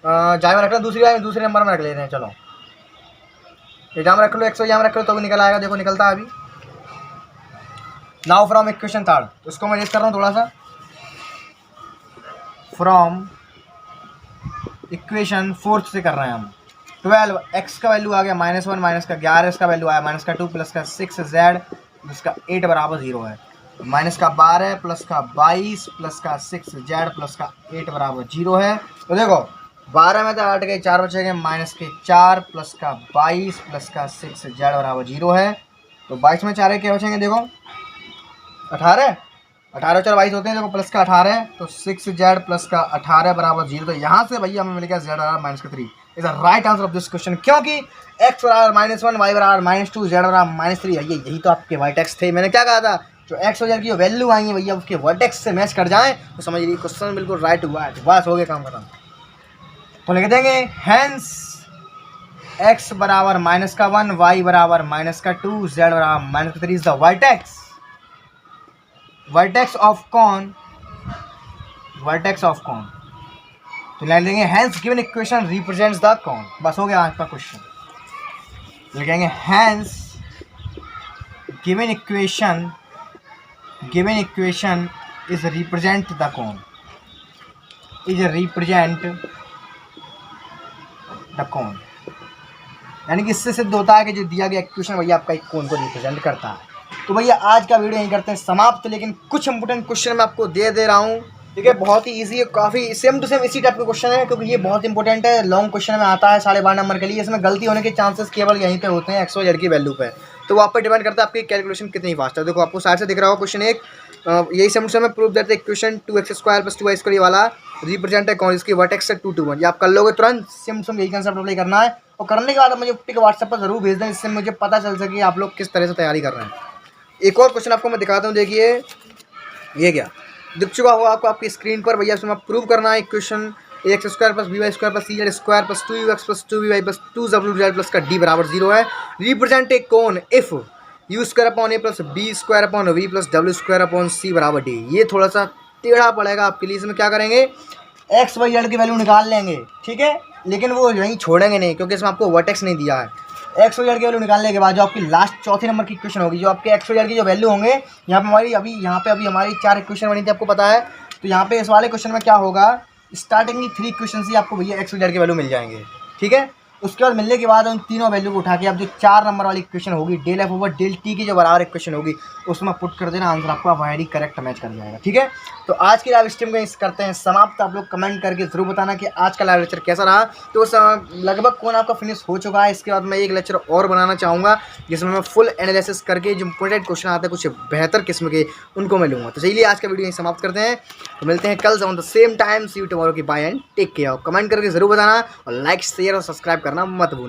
[SPEAKER 1] जाए में रख लो, दूसरे नंबर में रख लेते हैं। चलो एग्जाम रख लो, 100 रख लो तो भी निकल आएगा, देखो निकलता है अभी। नाउ फ्रॉम इक्वेशन 3 तो इसको मैं रेस कर रहा हूँ थोड़ा सा, फ्रॉम इक्वेशन 4 से कर रहे हैं हम। 12 x का वैल्यू आ गया -1 माइनस का 11 इसका वैल्यू आया माइनस का 2 प्लस का 6z प्लस का 8 बराबर 0 है। माइनस का 12 प्लस का 22 प्लस का 6z प्लस का 8 बराबर 0 है। तो देखो 12 में तो 8 गए, 4 बचेंगे, माइनस के 4 प्लस का 22 प्लस का 6z बराबर 0 है। तो 22 में 4 क्या बचेंगे देखो 18 और 4 22 होते हैं, देखो प्लस का 18 तो 6z प्लस का 18 बराबर 0। तो यहाँ से भैया हमें मिल गया z बराबर माइनस का 3 is the right answer of this question, क्योंकि x बराबर -1 y बराबर -2 z बराबर -3 है। यही तो आपके वाइट एक्स थे। मैंने क्या कहा था, जो एक्स वाई जेड की जो वैल्यू आई है भैया उसके वर्टेक्स से मैच कर जाएँ तो समझ लीजिए क्वेश्चन बिल्कुल राइट हुआ है। बस हो गया काम खत्म। तो लिख देंगे हैंस x बराबर -1, y बराबर -2, z बराबर -3 is the vertex of cone. तो लिख देंगे hence given equation represents the cone. बस हो गया आज का क्वेश्चन। लिखेंगे hence given equation is represent the cone, is represent the cone, यानी कि इससे सिद्ध होता है कि जो दिया गया इक्वेशन भैया आपका एक कोन को रिप्रेजेंट करता है। तो भैया आज का वीडियो यहीं करते हैं समाप्त, लेकिन कुछ इंपोर्टेंट क्वेश्चन मैं आपको दे रहा हूँ। ठीक है, बहुत ही इजी है, काफ़ी सेम टू सेम इसी टाइप का क्वेश्चन है, क्योंकि ये बहुत इंपॉर्टेंट है, लॉन्ग क्वेश्चन में आता है 12.5 नंबर के लिए। इसमें गलती होने के चांसेस केवल यहीं पे होते हैं एक्स वाई जेड की वैल्यू पे। तो वो आप पर डिपेंड करता है आपकी कैलकुलेशन कितनी फास्ट है। देखो आपको साइड से दिख रहा होगा क्वेश्चन एक, यही same to same prove that the equation 2x² + 2y² ये वाला रिप्रेजेंट है कौन, इसकी वर्टेक्स से 2 to 1। ये आप कर लोगे तुरंत, सेम टू सेम यही कंसेप्ट अप्लाई करना है। और करने के बाद मुझे पिक व्हाट्सएप पर जरूर भेज दें, इससे मुझे पता चल सके आप लोग किस तरह से तैयारी कर रहे हैं। एक और क्वेश्चन आपको मैं दिखाता हूँ, देखिए ये क्या दिख चुका होगा आपको आपकी स्क्रीन पर भैया। इसमें प्रूव करना है equation ax² + by² + cz² + 2ux + 2vy + 2z + का d बराबर 0 है। रिप्रेजेंट ए कौन if u² / a + b² / v + w² / c बराबर d। ये थोड़ा सा टेढ़ा पड़ेगा आपके लिए। इसमें क्या करेंगे, एक्स वाई जेड की वैल्यू निकाल लेंगे, ठीक है, लेकिन वो यहीं छोड़ेंगे नहीं, क्योंकि इसमें आपको वर्टेक्स नहीं दिया है। एक्स वाई जेड की वैल्यू निकालने के बाद जो आपकी लास्ट चौथे नंबर की इक्वेशन होगी, जो आपके एक्स वाई जेड की जो वैल्यू होंगे, यहाँ पे हमारी अभी हमारी 4 इक्वेशन बनी थी, आपको पता है। तो यहाँ पे इस वाले क्वेश्चन में क्या होगा, स्टार्टिंग की 3 इक्वेशन से आपको भैया एक्स वाई जेड की वैल्यू मिल जाएंगे, ठीक है। उसके बाद मिलने के बाद उन तीनों वैल्यू को उठा के आप जो 4 नंबर वाली इक्वेशन होगी del F over del T की जो बराबर इक्वेशन होगी उसमें पुट कर देना, आंसर आपका वेरी करेक्ट मैच कर जाएगा, ठीक है। तो आज की लाइव स्ट्रीम को इस करते हैं समाप्त। आप लोग कमेंट करके जरूर बताना कि आज का लाइव लेक्चर कैसा रहा। तो लगभग कौन आपका फिनिश हो चुका है। इसके बाद मैं एक लेक्चर और बनाना चाहूँगा जिसमें मैं फुल एनालिसिस करके जो इंपॉर्टेंट क्वेश्चन आते हैं कुछ बेहतर किस्म के उनको मैं लूँगा। तो चलिए आज का वीडियो यहीं समाप्त करते हैं, तो मिलते हैं कल on the same time. See you tomorrow की bye and take care. Comment करके जरूर बताना और लाइक शेयर और सब्सक्राइब करना मत भूलना।